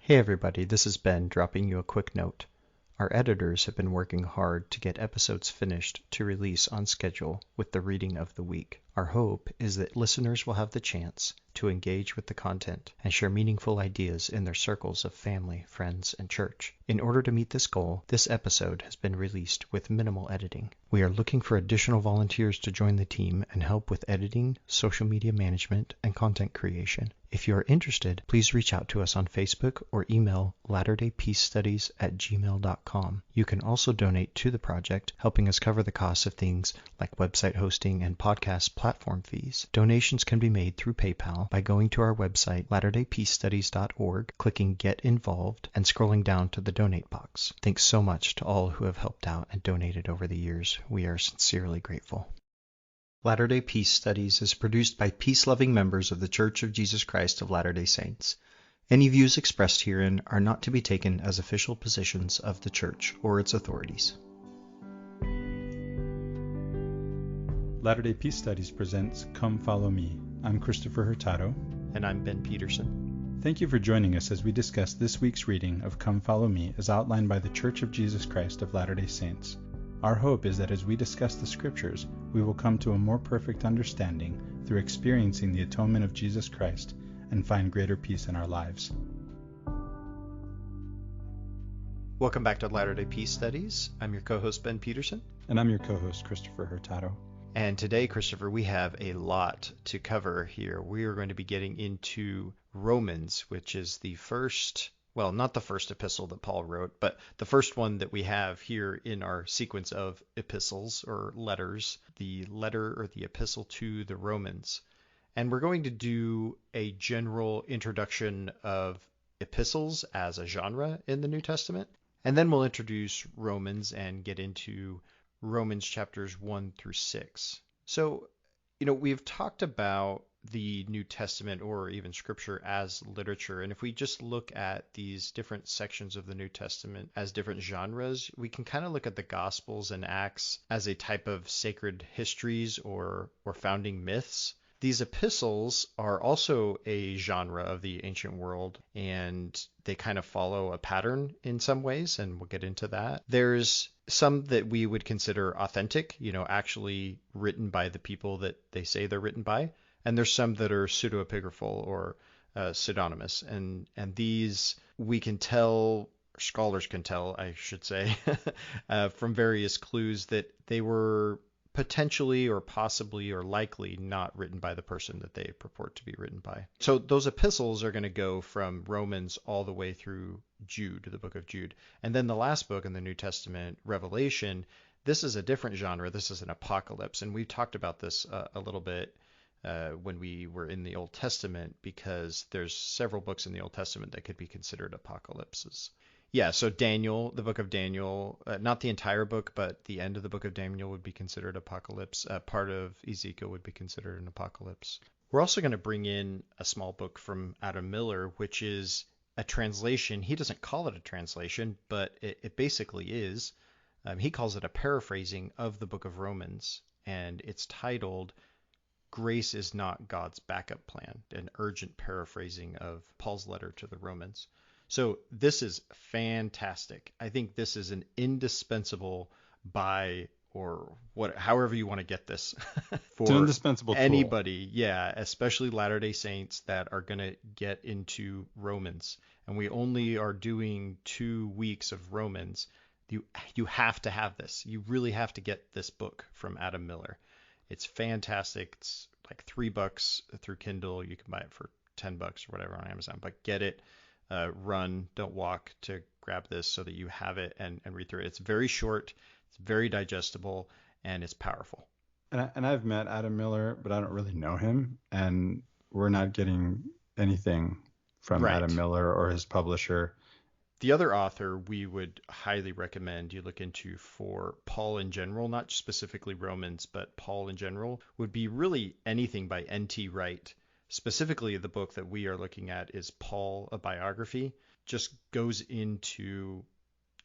Hey everybody, this is Ben dropping you a quick note. Our editors have been working hard to get episodes finished to release on schedule with the reading of the week. Our hope is that listeners will have the chance to engage with the content and share meaningful ideas in their circles of family, friends, and church. In order to meet this goal, this episode has been released with minimal editing. We are looking for additional volunteers to join the team and help with editing, social media management, and content creation. If you are interested, please reach out to us on Facebook or email latterdaypeacestudies@gmail.com. You can also donate to the project, helping us cover the costs of things like website hosting and podcast platform fees. Donations can be made through PayPal by going to our website, latterdaypeacestudies.org, clicking Get Involved, and scrolling down to the donate box. Thanks so much to all who have helped out and donated over the years. We are sincerely grateful. Latter-day Peace Studies is produced by peace-loving members of the Church of Jesus Christ of Latter-day Saints. Any views expressed herein are not to be taken as official positions of the Church or its authorities. Latter-day Peace Studies presents Come Follow Me. I'm Christopher Hurtado. And I'm Ben Peterson. Thank you for joining us as we discuss this week's reading of Come Follow Me as outlined by the Church of Jesus Christ of Latter-day Saints. Our hope is that as we discuss the Scriptures, we will come to a more perfect understanding through experiencing the atonement of Jesus Christ and find greater peace in our lives. Welcome back to Latter-day Peace Studies. I'm your co-host Ben Peterson. And I'm your co-host Christopher Hurtado. And today, Christopher, we have a lot to cover here. We are going to be getting into Romans, which is the first, well, not the first epistle that Paul wrote, but the first one that we have here in our sequence of epistles or letters, the letter or the epistle to the Romans. And we're going to do a general introduction of epistles as a genre in the New Testament. And then we'll introduce Romans and get into Romans chapters 1 through 6. So, we've talked about the New Testament or even Scripture as literature. And if we just look at these different sections of the New Testament as different genres, we can kind of look at the Gospels and Acts as a type of sacred histories or founding myths. These epistles are also a genre of the ancient world, and they kind of follow a pattern in some ways, and we'll get into that. There's some that we would consider authentic, actually written by the people that they say they're written by, and there's some that are pseudepigraphal or pseudonymous, and these we can tell, scholars can tell, I should say, from various clues that they were potentially or possibly or likely not written by the person that they purport to be written by. So those epistles are going to go from Romans all the way through Jude, the book of Jude. And then the last book in the New Testament, Revelation, this is a different genre. This is an apocalypse. And we've talked about this a little bit when we were in the Old Testament, because there's several books in the Old Testament that could be considered apocalypses. Yeah, so Daniel, the book of Daniel, not the entire book, but the end of the book of Daniel would be considered apocalypse. Part of Ezekiel would be considered an apocalypse. We're also going to bring in a small book from Adam Miller, which is a translation. He doesn't call it a translation, but it basically is. He calls it a paraphrasing of the book of Romans, and it's titled Grace is Not God's Backup Plan, an urgent paraphrasing of Paul's letter to the Romans. So this is fantastic. I think this is an indispensable buy, or however you want to get this for it's an indispensable anybody. Tool. Yeah, especially Latter-day Saints that are going to get into Romans. And we only are doing 2 weeks of Romans. You have to have this. You really have to get this book from Adam Miller. It's fantastic. It's like $3 through Kindle. You can buy it for $10 or whatever on Amazon, but get it. Run, don't walk to grab this so that you have it and read through it. It's very short, it's very digestible, and it's powerful. And I've met Adam Miller, but I don't really know him, and we're not getting anything from Adam Miller or his publisher. The other author we would highly recommend you look into for Paul in general, not specifically Romans, but Paul in general, would be really anything by N.T. Wright. Specifically, the book that we are looking at is Paul, a Biography. Just goes into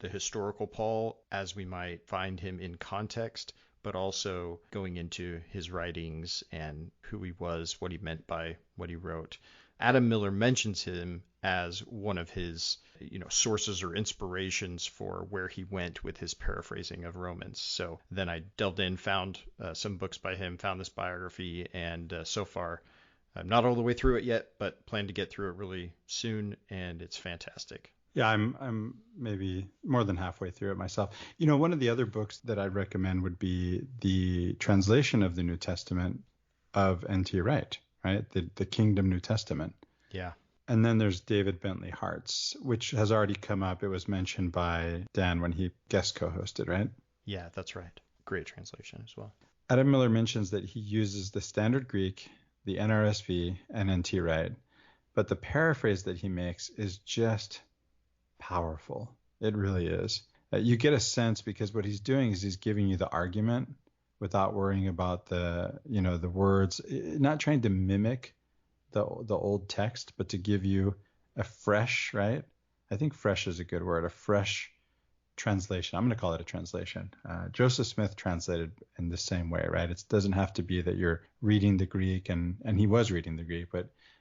the historical Paul as we might find him in context, but also going into his writings and who he was, what he meant by what he wrote. Adam Miller mentions him as one of his sources or inspirations for where he went with his paraphrasing of Romans. So then I delved in, found some books by him, found this biography, and so far I'm not all the way through it yet, but plan to get through it really soon, and it's fantastic. Yeah, I'm maybe more than halfway through it myself. One of the other books that I'd recommend would be the translation of the New Testament of N.T. Wright, right? The Kingdom New Testament. Yeah. And then there's David Bentley Hart's, which has already come up. It was mentioned by Dan when he guest co-hosted, right? Yeah, that's right. Great translation as well. Adam Miller mentions that he uses the Standard Greek, the NRSV, and N.T. Wright, but the paraphrase that he makes is just powerful. It really is. You get a sense because what he's doing is he's giving you the argument without worrying about the words, not trying to mimic the old text, but to give you a fresh, right? I think fresh is a good word, a fresh translation. I'm going to call it a translation. Joseph Smith translated in the same way, right? It doesn't have to be that you're reading the Greek, and he was reading the Greek,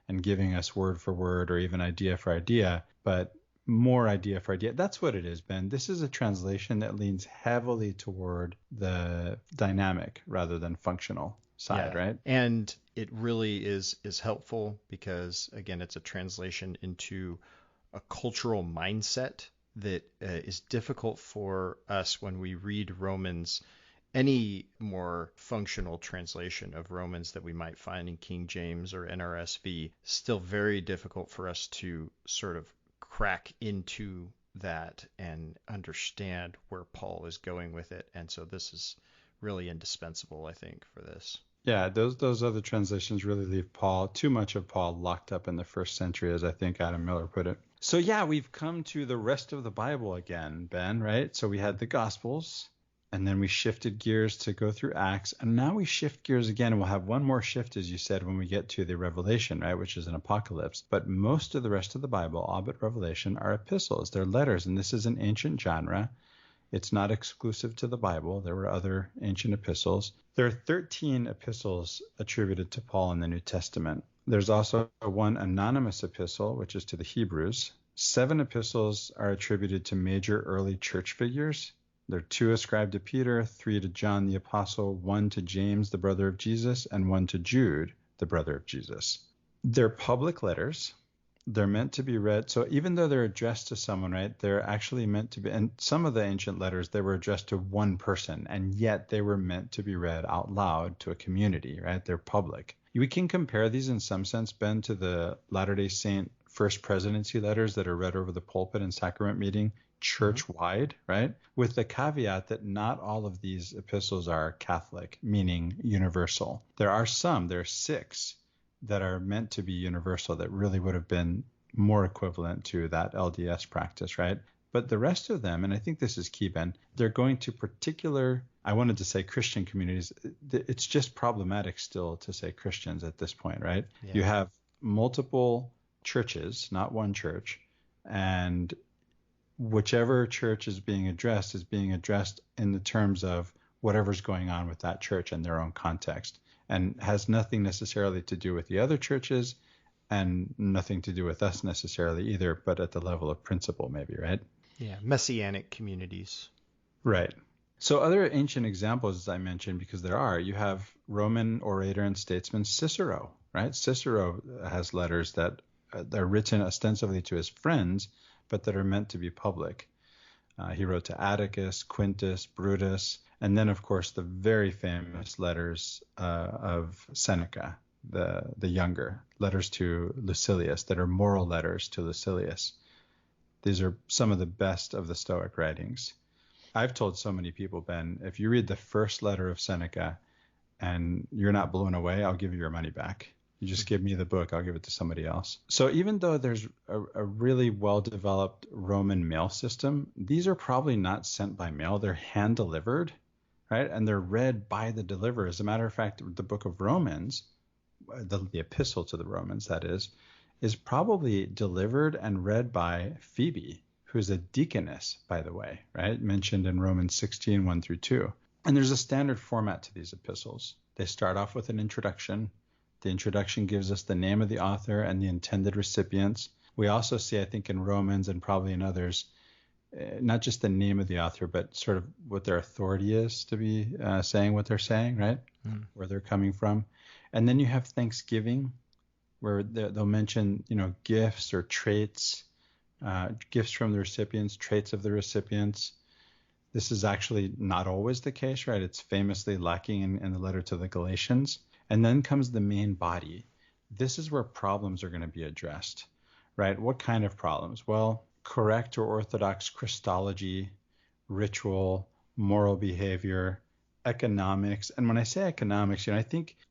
and giving us word for word or even idea for idea, but more idea for idea. That's what it is, Ben. This is a translation that leans heavily toward the dynamic rather than functional side, right? And it really is helpful because, again, it's a translation into a cultural mindset that is difficult for us when we read Romans. Any more functional translation of Romans that we might find in King James or NRSV, still very difficult for us to sort of crack into that and understand where Paul is going with it. And so this is really indispensable, I think, for this. Yeah, those other translations really leave too much of Paul locked up in the first century, as I think Adam Miller put it. So yeah, we've come to the rest of the Bible again, Ben, right? So we had the Gospels, and then we shifted gears to go through Acts, and now we shift gears again, and we'll have one more shift, as you said, when we get to the Revelation, right, which is an apocalypse. But most of the rest of the Bible, all but Revelation, are epistles. They're letters, and this is an ancient genre. It's not exclusive to the Bible. There were other ancient epistles. There are 13 epistles attributed to Paul in the New Testament. There's also one anonymous epistle, which is to the Hebrews. 7 epistles are attributed to major early church figures. There are 2 ascribed to Peter, 3 to John the Apostle, 1 to James, the brother of Jesus, and 1 to Jude, the brother of Jesus. They're public letters. They're meant to be read. So even though they're addressed to someone, right, they're actually meant to be, and some of the ancient letters, they were addressed to one person, and yet they were meant to be read out loud to a community, right? They're public. We can compare these in some sense, Ben, to the Latter-day Saint First Presidency letters that are read over the pulpit and sacrament meeting church-wide, right? With the caveat that not all of these epistles are Catholic, meaning universal. There are 6 that are meant to be universal that really would have been more equivalent to that LDS practice, right? But the rest of them, and I think this is key, Ben, they're going to particular, I wanted to say Christian communities. It's just problematic still to say Christians at this point, right? Yeah. You have multiple churches, not one church, and whichever church is being addressed in the terms of whatever's going on with that church in their own context, and has nothing necessarily to do with the other churches and nothing to do with us necessarily either, but at the level of principle maybe, right? Yeah, messianic communities. Right. So other ancient examples, as I mentioned, because there are, you have Roman orator and statesman Cicero, right? Cicero has letters that are written ostensibly to his friends, but that are meant to be public. He wrote to Atticus, Quintus, Brutus, and then, of course, the very famous letters of Seneca, the younger, letters to Lucilius, that are moral letters to Lucilius. These are some of the best of the Stoic writings. I've told so many people, Ben, if you read the first letter of Seneca and you're not blown away, I'll give you your money back. You just give me the book, I'll give it to somebody else. So even though there's a really well-developed Roman mail system, these are probably not sent by mail. They're hand-delivered, right? And they're read by the deliverer. As a matter of fact, the book of Romans, the epistle to the Romans, that is probably delivered and read by Phoebe, who's a deaconess, by the way, right? Mentioned in Romans 16, 1-2. And there's a standard format to these epistles. They start off with an introduction. The introduction gives us the name of the author and the intended recipients. We also see, I think, in Romans and probably in others, not just the name of the author, but sort of what their authority is to be saying what they're saying, right? Where they're coming from. And then you have thanksgiving, where they'll mention, gifts or traits, gifts from the recipients, traits of the recipients. This is actually not always the case, right? It's famously lacking in the letter to the Galatians. And then comes the main body. This is where problems are going to be addressed, right? What kind of problems? Well, correct or orthodox Christology, ritual, moral behavior, economics. And when I say economics, I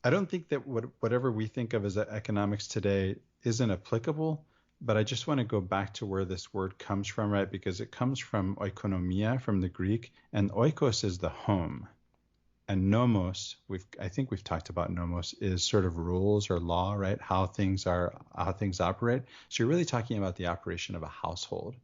don't think that whatever we think of as economics today isn't applicable, but I just want to go back to where this word comes from, right? Because it comes from oikonomia, from the Greek, and oikos is the home. And nomos, I think we've talked about nomos, is sort of rules or law, right? How things operate. So you're really talking about the operation of a household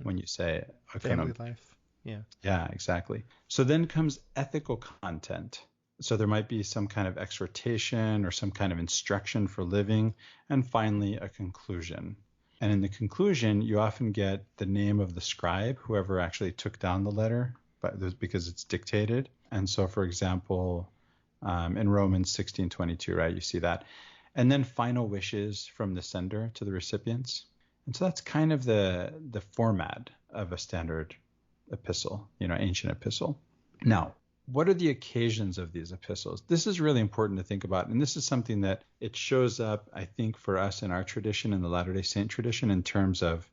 when you say family life. Yeah. Yeah, exactly. So then comes ethical content. So there might be some kind of exhortation or some kind of instruction for living, and finally a conclusion. And in the conclusion, you often get the name of the scribe, whoever actually took down the letter, because it's dictated. And so, for example, in Romans 16:22, right, you see that. And then final wishes from the sender to the recipients. And so that's kind of the format of a standard epistle, ancient epistle. Now, what are the occasions of these epistles? This is really important to think about. And this is something that it shows up, I think, for us in our tradition, in the Latter-day Saint tradition, in terms of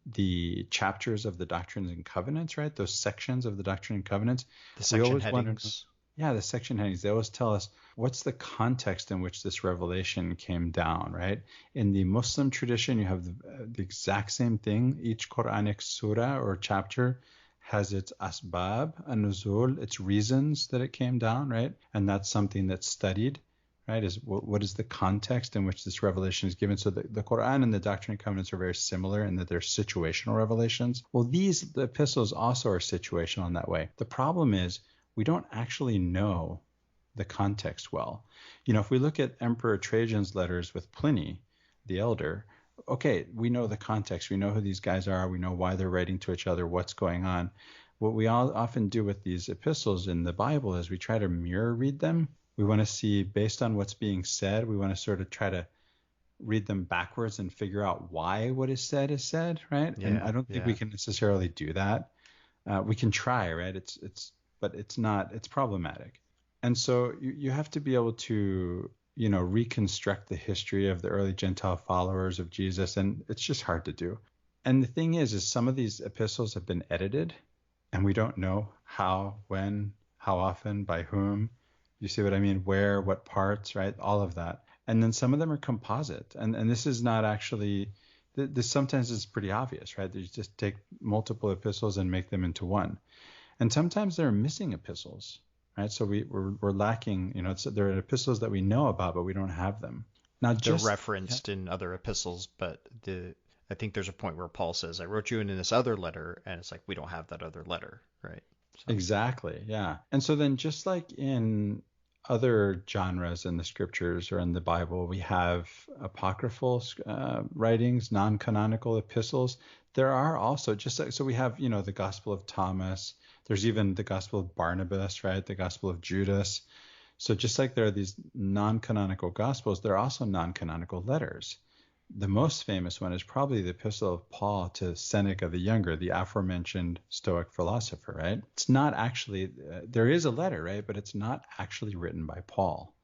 the chapters of the Doctrines and Covenants, right? Those sections of the Doctrine and Covenants. The section headings. The section headings. They always tell us what's the context in which this revelation came down, right? In the Muslim tradition, you have the exact same thing. Each Quranic surah or chapter has its asbab and nuzul, its reasons that it came down, right? And that's something that's studied, right? Is what is the context in which this revelation is given? So the Quran and the Doctrine and Covenants are very similar in that they're situational revelations. Well, the epistles also are situational in that way. The problem is we don't actually know the context well. If we look at Emperor Trajan's letters with Pliny, the elder, okay, we know the context. We know who these guys are. We know why they're writing to each other, what's going on. What we all often do with these epistles in the Bible is we try to mirror read them. We want to see, based on what's being said, we want to sort of try to read them backwards and figure out why what is said, right? Yeah, and I don't think we can necessarily do that. We can try, right? But it's problematic. And so you have to be able to, reconstruct the history of the early Gentile followers of Jesus, and it's just hard to do. And the thing is some of these epistles have been edited, and we don't know how, when, how often, by whom. You see what I mean? Where, what parts, right? All of that. And then some of them are composite, and this is not actually. This sometimes is pretty obvious, right? You just take multiple epistles and make them into one, and sometimes there are missing epistles. Right, so we're lacking, there are epistles that we know about, but we don't have them. Now, they're referenced in other epistles, but I think there's a point where Paul says, I wrote you in this other letter, and it's like, we don't have that other letter, right? So. Exactly, yeah. And so then just like in other genres in the scriptures or in the Bible, we have apocryphal writings, non-canonical epistles. There are also, so we have, the Gospel of Thomas. There's even the Gospel of Barnabas, right? The Gospel of Judas. So just like there are these non-canonical Gospels, there are also non-canonical letters. The most famous one is probably the Epistle of Paul to Seneca the Younger, the aforementioned Stoic philosopher, right? It's not actually, there is a letter, right? But it's not actually written by Paul.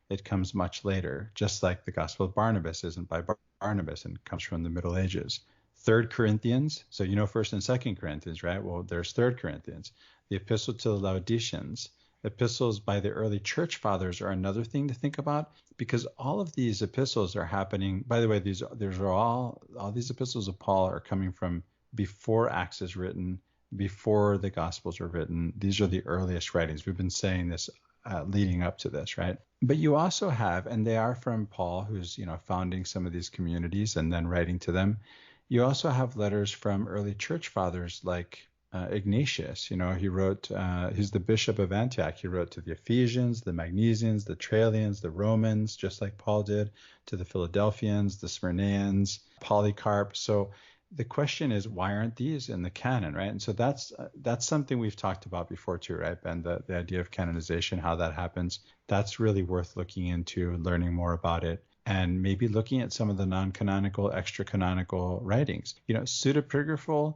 It comes much later, just like the Gospel of Barnabas isn't by Barnabas and comes from the Middle Ages. 3 Corinthians, so 1st and 2nd Corinthians, right? Well, there's 3 Corinthians. The Epistle to the Laodiceans, epistles by the early church fathers are another thing to think about, because all of these epistles are happening. By the way, these are all these epistles of Paul are coming from before Acts is written, before the Gospels were written. These are the earliest writings. We've been saying this leading up to this, right? But you also have, and they are from Paul, who's founding some of these communities and then writing to them. You also have letters from early church fathers like Ignatius. He wrote, he's the bishop of Antioch. He wrote to the Ephesians, the Magnesians, the Trallians, the Romans, just like Paul did, to the Philadelphians, the Smyrnaeans, Polycarp. So the question is, why aren't these in the canon, right? And so that's something we've talked about before too, right, Ben? The idea of canonization, how that happens. That's really worth looking into, learning more about it, and maybe looking at some of the non-canonical, extra-canonical writings. Pseudepigraphal,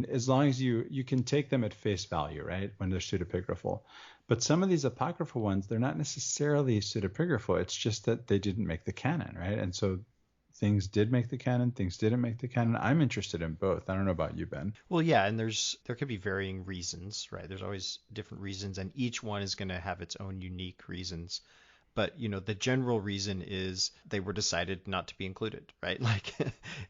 as long as you can take them at face value, right, when they're pseudepigraphal. But some of these apocryphal ones, they're not necessarily pseudepigraphal. It's just that they didn't make the canon, right? And so things did make the canon, things didn't make the canon. I'm interested in both. I don't know about you, Ben. Well, yeah, and there could be varying reasons, right? There's always different reasons, and each one is going to have its own unique reasons. But the general reason is they were decided not to be included, right?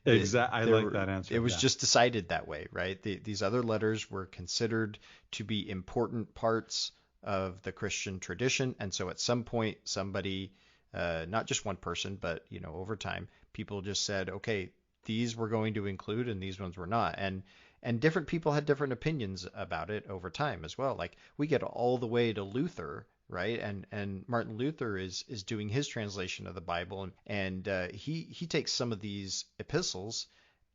Exactly. I like that answer. It was just decided that way, right? These other letters were considered to be important parts of the Christian tradition, and so at some point, somebody, not just one person, but over time, people just said, okay, these we're going to include, and these ones were not, and different people had different opinions about it over time as well. Like we get all the way to Luther, right? And Martin Luther is doing his translation of the Bible, and he takes some of these epistles,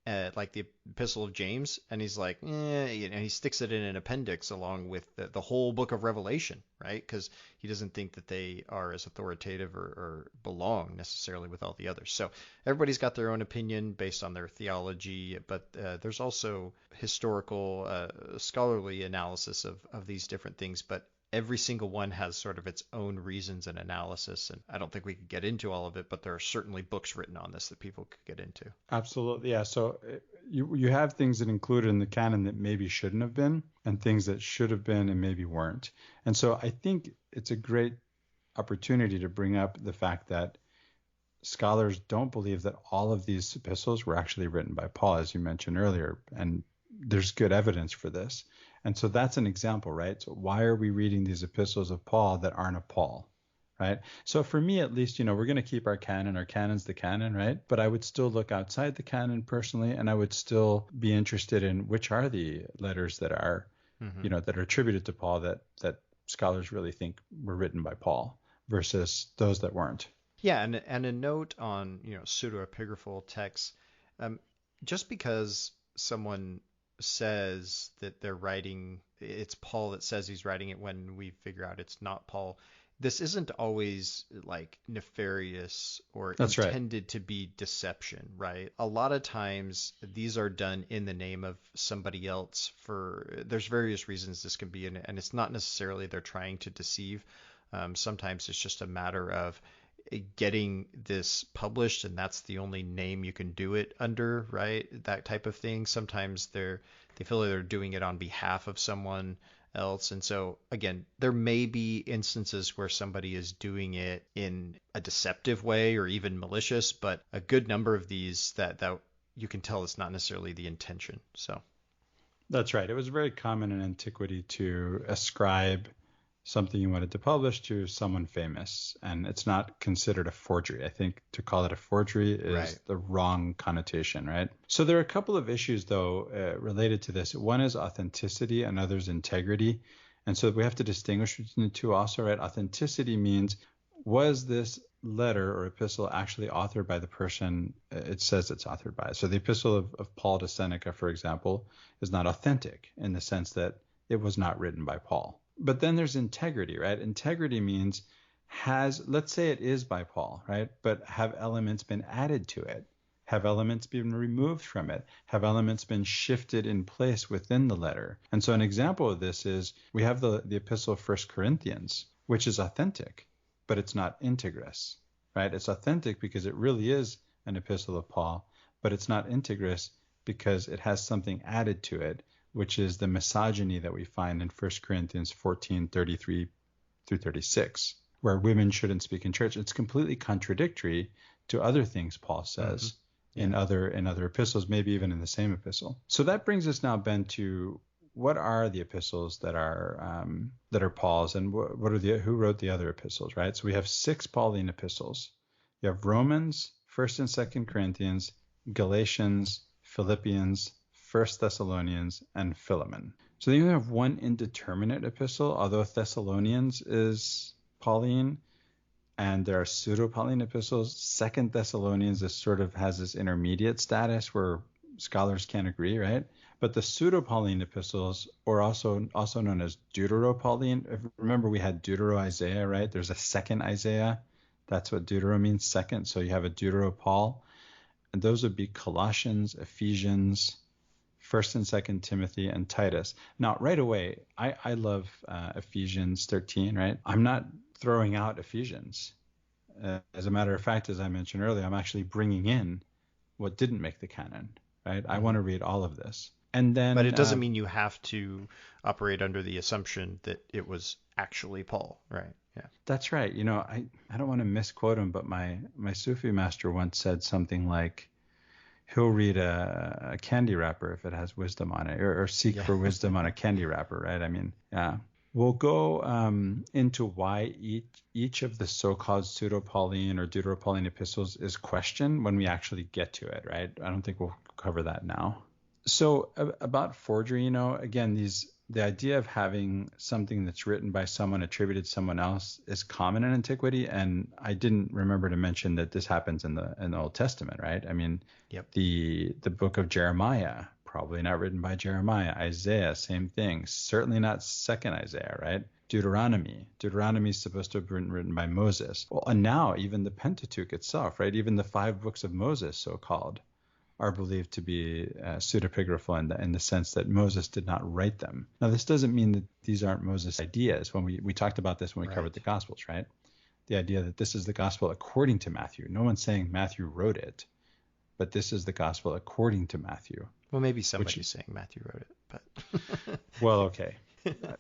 like the Epistle of James, and he's like, and he sticks it in an appendix along with the whole book of Revelation, right? Because he doesn't think that they are as authoritative or belong necessarily with all the others. So everybody's got their own opinion based on their theology, but there's also historical, scholarly analysis of these different things, but every single one has sort of its own reasons and analysis. And I don't think we could get into all of it, but there are certainly books written on this that people could get into. Absolutely. Yeah. So you have things that included in the canon that maybe shouldn't have been, and things that should have been and maybe weren't. And so I think it's a great opportunity to bring up the fact that scholars don't believe that all of these epistles were actually written by Paul, as you mentioned earlier. And there's good evidence for this. And so that's an example, right? So why are we reading these epistles of Paul that aren't of Paul, right? So for me, at least, we're going to keep our canon. Our canon's the canon, right? But I would still look outside the canon personally, and I would still be interested in which are the letters that are, that are attributed to Paul that scholars really think were written by Paul versus those that weren't. Yeah, and a note on, pseudepigraphal texts, just because someone says that they're writing, it's Paul that says he's writing it when we figure out it's not Paul. This isn't always like nefarious or intended to be deception, right? A lot of times these are done in the name of somebody else there's various reasons this can be, and it's not necessarily they're trying to deceive. Sometimes it's just a matter of getting this published, and that's the only name you can do it under, right? That type of thing. Sometimes they feel like they're doing it on behalf of someone else. And so again, there may be instances where somebody is doing it in a deceptive way or even malicious, but a good number of these that you can tell it's not necessarily the intention. So that's right. It was very common in antiquity to ascribe something you wanted to publish to someone famous, and it's not considered a forgery. I think to call it a forgery is the wrong connotation, right? So there are a couple of issues, though, related to this. One is authenticity, another is integrity. And so we have to distinguish between the two also, right? Authenticity means, was this letter or epistle actually authored by the person it says it's authored by? So the epistle of Paul to Seneca, for example, is not authentic in the sense that it was not written by Paul. But then there's integrity, right? Integrity means let's say it is by Paul, right? But have elements been added to it? Have elements been removed from it? Have elements been shifted in place within the letter? And so an example of this is we have the epistle of 1 Corinthians, which is authentic, but it's not integrous, right? It's authentic because it really is an epistle of Paul, but it's not integrous because it has something added to it, which is the misogyny that we find in 1 Corinthians 14:33 through 36, where women shouldn't speak in church. It's completely contradictory to other things Paul says in other epistles, maybe even in the same epistle. So that brings us now, Ben, to what are the epistles that are Paul's, and who wrote the other epistles, right? So we have 6 Pauline epistles. You have Romans, 1st and 2nd Corinthians, Galatians, Philippians, First Thessalonians, and Philemon. So then you have one indeterminate epistle, although Thessalonians is Pauline, and there are pseudo-Pauline epistles. Second Thessalonians is sort of has this intermediate status where scholars can't agree, right? But the pseudo-Pauline epistles, or also known as Deutero-Pauline, remember we had Deutero-Isaiah, right? There's a second Isaiah. That's what Deutero means, second. So you have a Deutero-Paul. And those would be Colossians, Ephesians, 1st and 2nd Timothy, and Titus. Now, right away, I love Ephesians 13, right? I'm not throwing out Ephesians. As a matter of fact, as I mentioned earlier, I'm actually bringing in what didn't make the canon, right? I want to read all of this. And then, but it doesn't mean you have to operate under the assumption that it was actually Paul, right? Yeah. That's right. You know, I don't want to misquote him, but my Sufi master once said something like, he'll read a candy wrapper if it has wisdom on it, or seek for wisdom on a candy wrapper, right? I mean, yeah. We'll go into why each of the so-called pseudo-Pauline or Deutero-Pauline epistles is questioned when we actually get to it, right? I don't think we'll cover that now. So about forgery, you know, again, the idea of having something that's written by someone attributed to someone else is common in antiquity, and I didn't remember to mention that this happens in the Old Testament, right? I mean, the book of Jeremiah, probably not written by Jeremiah. Isaiah, same thing. Certainly not second Isaiah, right? Deuteronomy is supposed to have been written by Moses. Well, and now even the Pentateuch itself, right? Even the 5 books of Moses, so-called, are believed to be pseudepigraphal in the sense that Moses did not write them. Now, this doesn't mean that these aren't Moses' ideas. When we talked about this when we covered the Gospels, right? The idea that this is the Gospel according to Matthew. No one's saying Matthew wrote it, but this is the Gospel according to Matthew. Well, maybe somebody's saying Matthew wrote it, but... Well, okay.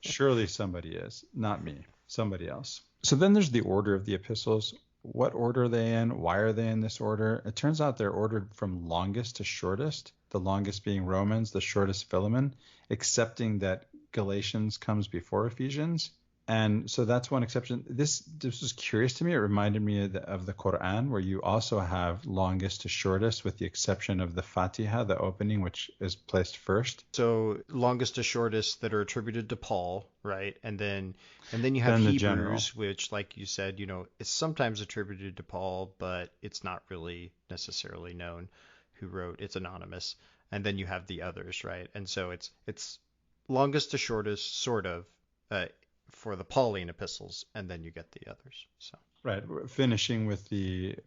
Surely somebody is. Not me. Somebody else. So then there's the order of the epistles. What order are they in? Why are they in this order? It turns out they're ordered from longest to shortest, the longest being Romans, the shortest Philemon, accepting that Galatians comes before Ephesians. And so that's one exception. This was curious to me. It reminded me of the Quran, where you also have longest to shortest, with the exception of the Fatiha, the opening, which is placed first. So longest to shortest that are attributed to Paul, right? And then you have Hebrews, which, like you said, you know, is sometimes attributed to Paul, but it's not really necessarily known who wrote. It's anonymous. And then you have the others, right? And so it's longest to shortest, sort of. For the Pauline epistles, and then you get the others. So right, we're finishing with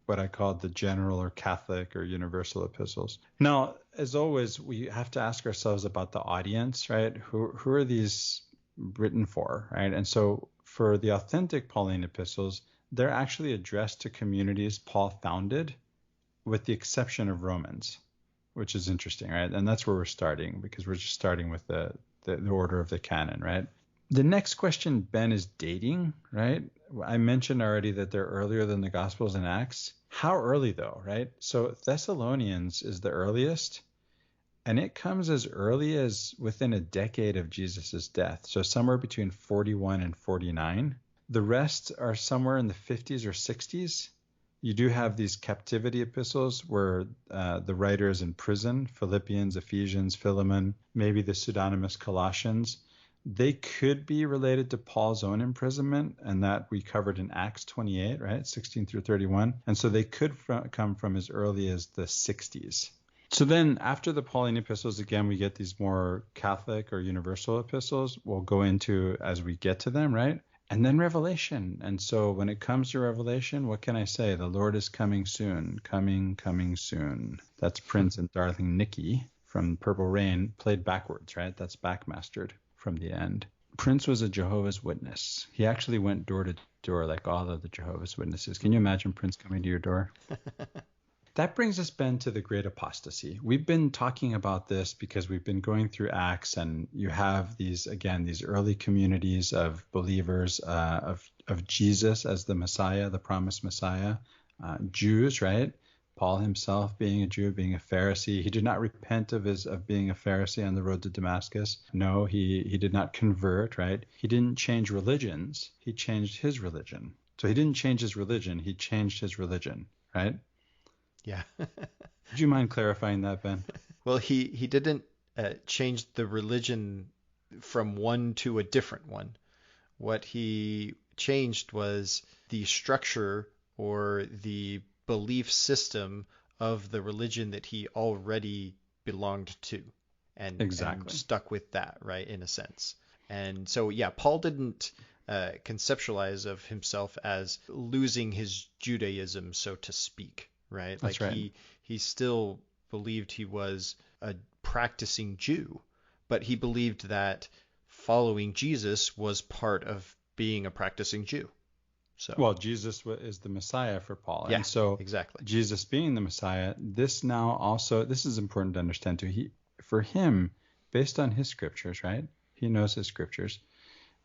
what I call the general or Catholic or universal epistles. Now, as always, we have to ask ourselves about the audience, right? Who are these written for, right? And so for the authentic Pauline epistles, they're actually addressed to communities Paul founded, with the exception of Romans, which is interesting, right? And that's where we're starting, because we're just starting with the order of the canon, right? The next question, Ben, is dating, right? I mentioned already that they're earlier than the Gospels and Acts. How early, though, right? So Thessalonians is the earliest, and it comes as early as within a decade of Jesus' death, so somewhere between 41 and 49. The rest are somewhere in the 50s or 60s. You do have these captivity epistles where the writer is in prison, Philippians, Ephesians, Philemon, maybe the pseudonymous Colossians. They could be related to Paul's own imprisonment, and that we covered in Acts 28, right, 16 through 31. And so they could come from as early as the 60s. So then after the Pauline epistles, again, we get these more Catholic or universal epistles. We'll go into as we get to them, right? And then Revelation. And so when it comes to Revelation, what can I say? The Lord is coming soon, coming soon. That's Prince and Darling Nikki from Purple Rain, played backwards, right? That's backmastered from the end. Prince was a Jehovah's Witness. He actually went door to door like all of the Jehovah's Witnesses. Can you imagine Prince coming to your door? That brings us, Ben, to the Great Apostasy. We've been talking about this because we've been going through Acts, and you have these early communities of believers of Jesus as the Messiah, the promised Messiah, Jews, right? Paul himself being a Jew, being a Pharisee. He did not repent of being a Pharisee on the road to Damascus. No, he did not convert, right? He didn't change religions. He changed his religion. So he didn't change his religion. He changed his religion, right? Yeah. Would you mind clarifying that, Ben? Well, he didn't changed the religion from one to a different one. What he changed was the structure or the belief system of the religion that he already belonged to, and Exactly. stuck with that, right, in a sense. And so, yeah, Paul didn't conceptualize of himself as losing his Judaism, so to speak, right? That's Like right. he still believed he was a practicing Jew, but he believed that following Jesus was part of being a practicing Jew. So, Well, Jesus is the Messiah for Paul. yeah, And so exactly. Jesus being the Messiah, this now also, this is important to understand too. For him, based on his scriptures, right? He knows his scriptures,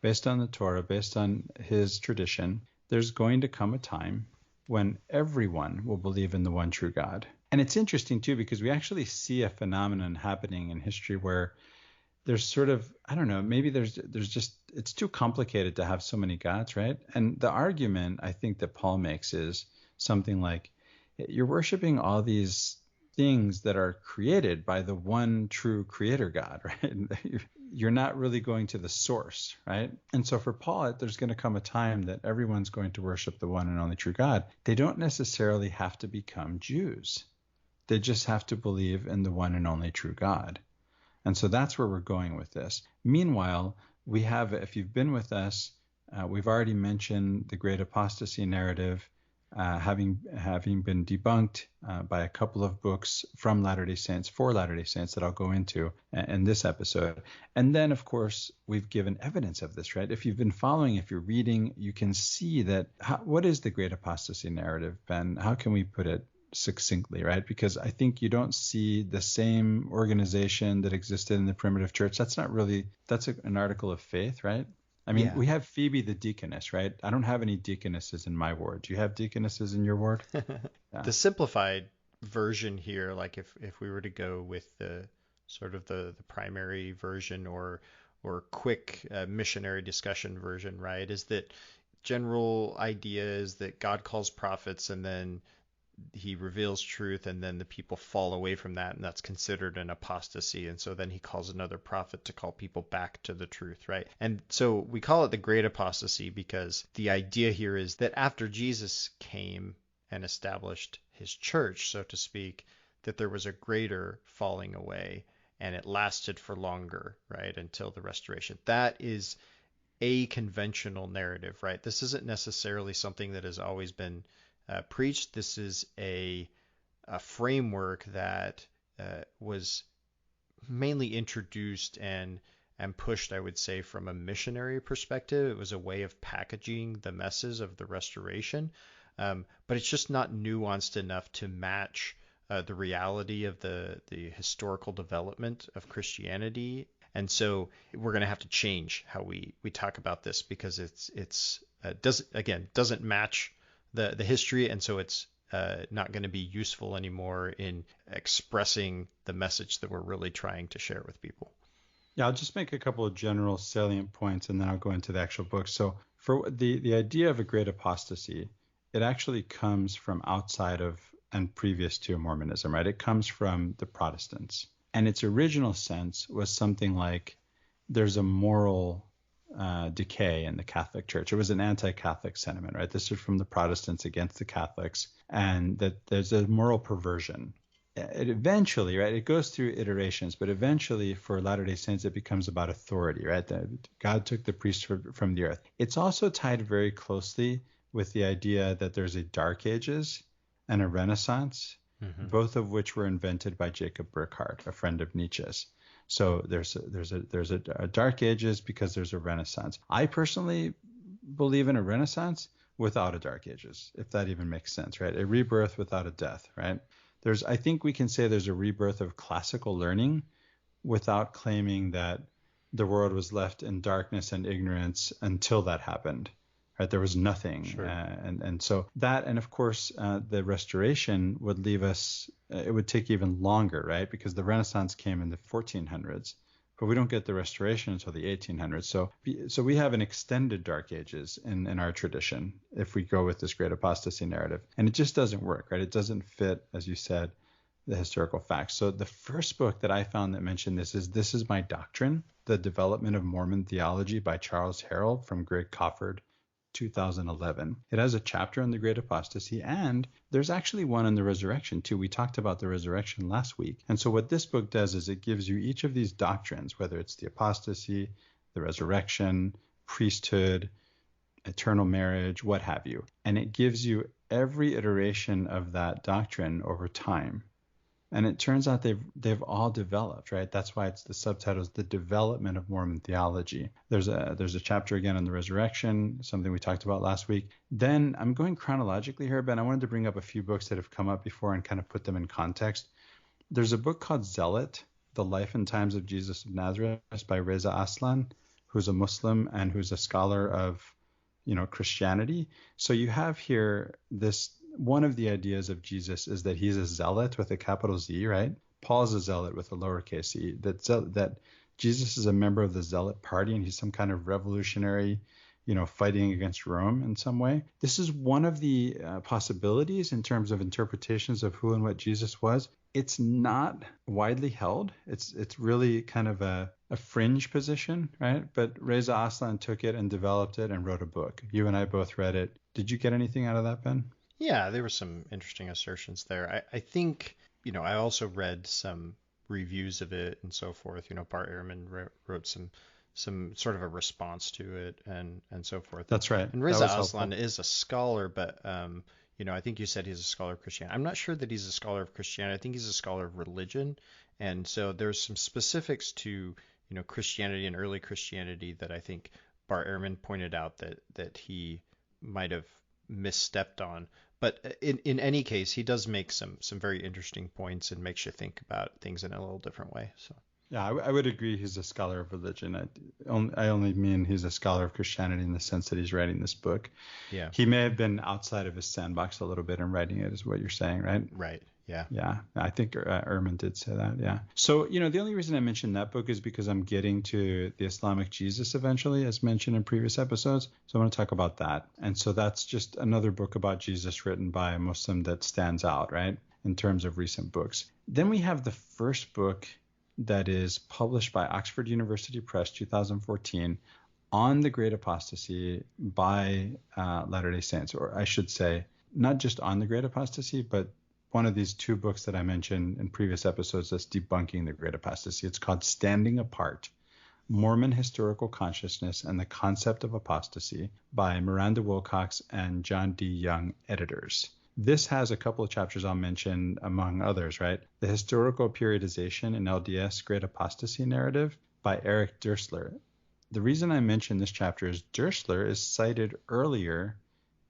based on the Torah, based on his tradition, there's going to come a time when everyone will believe in the one true God. And it's interesting too, because we actually see a phenomenon happening in history where there's sort of, I don't know, maybe there's just, it's too complicated to have so many gods, right? And the argument I think that Paul makes is something like, you're worshiping all these things that are created by the one true creator God, right? You're not really going to the source, right? And so for Paul, there's going to come a time that everyone's going to worship the one and only true God. They don't necessarily have to become Jews. They just have to believe in the one and only true God. And so that's where we're going with this. Meanwhile, we have, if you've been with us, we've already mentioned the great apostasy narrative, having been debunked by a couple of books from Latter-day Saints, for Latter-day Saints, that I'll go into in this episode. And then, of course, we've given evidence of this, right? If you've been following, if you're reading, you can see that. What is the great apostasy narrative, Ben? How can we put it succinctly, right? Because I think you don't see the same organization that existed in the primitive church. That's an article of faith, right? I mean, Yeah. we have Phoebe the deaconess, right? I don't have any deaconesses in my ward. Do you have deaconesses in your ward? Yeah. The simplified version here, like if we were to go with the sort of the primary version or quick missionary discussion version, right, is that general idea is that God calls prophets and then he reveals truth and then the people fall away from that and that's considered an apostasy, and so then he calls another prophet to call people back to the truth, right? And so we call it the great apostasy because the idea here is that after Jesus came and established his church, so to speak, that there was a greater falling away and it lasted for longer, right, until the restoration. That is a conventional narrative, right? This isn't necessarily something that has always been preached. This is a framework that was mainly introduced and pushed, I would say, from a missionary perspective. It was a way of packaging the messes of the restoration, but it's just not nuanced enough to match the reality of the historical development of Christianity. And so we're going to have to change how we talk about this because it's doesn't match the history, and so it's not going to be useful anymore in expressing the message that we're really trying to share with people. Yeah, I'll just make a couple of general salient points and then I'll go into the actual book. So for the idea of a great apostasy, it actually comes from outside of and previous to Mormonism, right? It comes from the Protestants. And its original sense was something like there's a moral decay in the Catholic Church. It was an anti-Catholic sentiment, right? This is from the Protestants against the Catholics, and that there's a moral perversion. It eventually, right, it goes through iterations, but eventually for Latter-day Saints, it becomes about authority, right? That God took the priesthood from the earth. It's also tied very closely with the idea that there's a Dark Ages and a Renaissance, both of which were invented by Jacob Burckhardt, a friend of Nietzsche's. So there's a Dark Ages because there's a Renaissance. I personally believe in a Renaissance without a Dark Ages, if that even makes sense, right? A rebirth without a death, right? I think we can say there's a rebirth of classical learning without claiming that the world was left in darkness and ignorance until that happened. Right? There was nothing. Sure. And so that, and of course, the restoration would leave us, it would take even longer, right? Because the Renaissance came in the 1400s, but we don't get the restoration until the 1800s. So we have an extended Dark Ages in our tradition if we go with this great apostasy narrative. And it just doesn't work, right? It doesn't fit, as you said, the historical facts. So the first book that I found that mentioned this is My Doctrine, The Development of Mormon Theology by Charles Harold from Greg Cofford, 2011. It has a chapter on the Great Apostasy, and there's actually one on the resurrection too. We talked about the resurrection last week. And so what this book does is it gives you each of these doctrines, whether it's the apostasy, the resurrection, priesthood, eternal marriage, what have you. And it gives you every iteration of that doctrine over time. And it turns out they've all developed, right? That's why it's the subtitles, The Development of Mormon Theology. There's a chapter again on the resurrection, something we talked about last week. Then I'm going chronologically here, Ben. I wanted to bring up a few books that have come up before and kind of put them in context. There's a book called Zealot, The Life and Times of Jesus of Nazareth by Reza Aslan, who's a Muslim and who's a scholar of, Christianity. So you have here this. One of the ideas of Jesus is that he's a zealot with a capital Z, right? Paul's a zealot with a lowercase e. That Jesus is a member of the Zealot party and he's some kind of revolutionary, fighting against Rome in some way. This is one of the possibilities in terms of interpretations of who and what Jesus was. It's not widely held. It's really kind of a fringe position, right? But Reza Aslan took it and developed it and wrote a book. You and I both read it. Did you get anything out of that, Ben? Yeah, there were some interesting assertions there. I think, I also read some reviews of it and so forth. Bart Ehrman wrote some sort of a response to it and so forth. That's right. And Reza Aslan is a scholar, but I think you said he's a scholar of Christianity. I'm not sure that he's a scholar of Christianity. I think he's a scholar of religion. And so there's some specifics to, Christianity and early Christianity that I think Bart Ehrman pointed out that he might have misstepped on. But in any case, he does make some very interesting points and makes you think about things in a little different way. So yeah, I would agree he's a scholar of religion. I only mean he's a scholar of Christianity in the sense that he's writing this book. Yeah. He may have been outside of his sandbox a little bit in writing it, is what you're saying, right? Right. Yeah. Yeah. I think Ehrman did say that. Yeah. So, the only reason I mentioned that book is because I'm getting to the Islamic Jesus eventually, as mentioned in previous episodes. So I want to talk about that. And so that's just another book about Jesus written by a Muslim that stands out, right, in terms of recent books. Then we have the first book that is published by Oxford University Press, 2014, on the Great Apostasy by Latter-day Saints, or I should say, not just on the Great Apostasy, but one of these two books that I mentioned in previous episodes that's debunking the Great Apostasy. It's called Standing Apart, Mormon Historical Consciousness and the Concept of Apostasy by Miranda Wilcox and John D. Young, editors. This has a couple of chapters I'll mention among others, right? The Historical Periodization in LDS Great Apostasy Narrative by Eric Dersler. The reason I mention this chapter is Dersler is cited earlier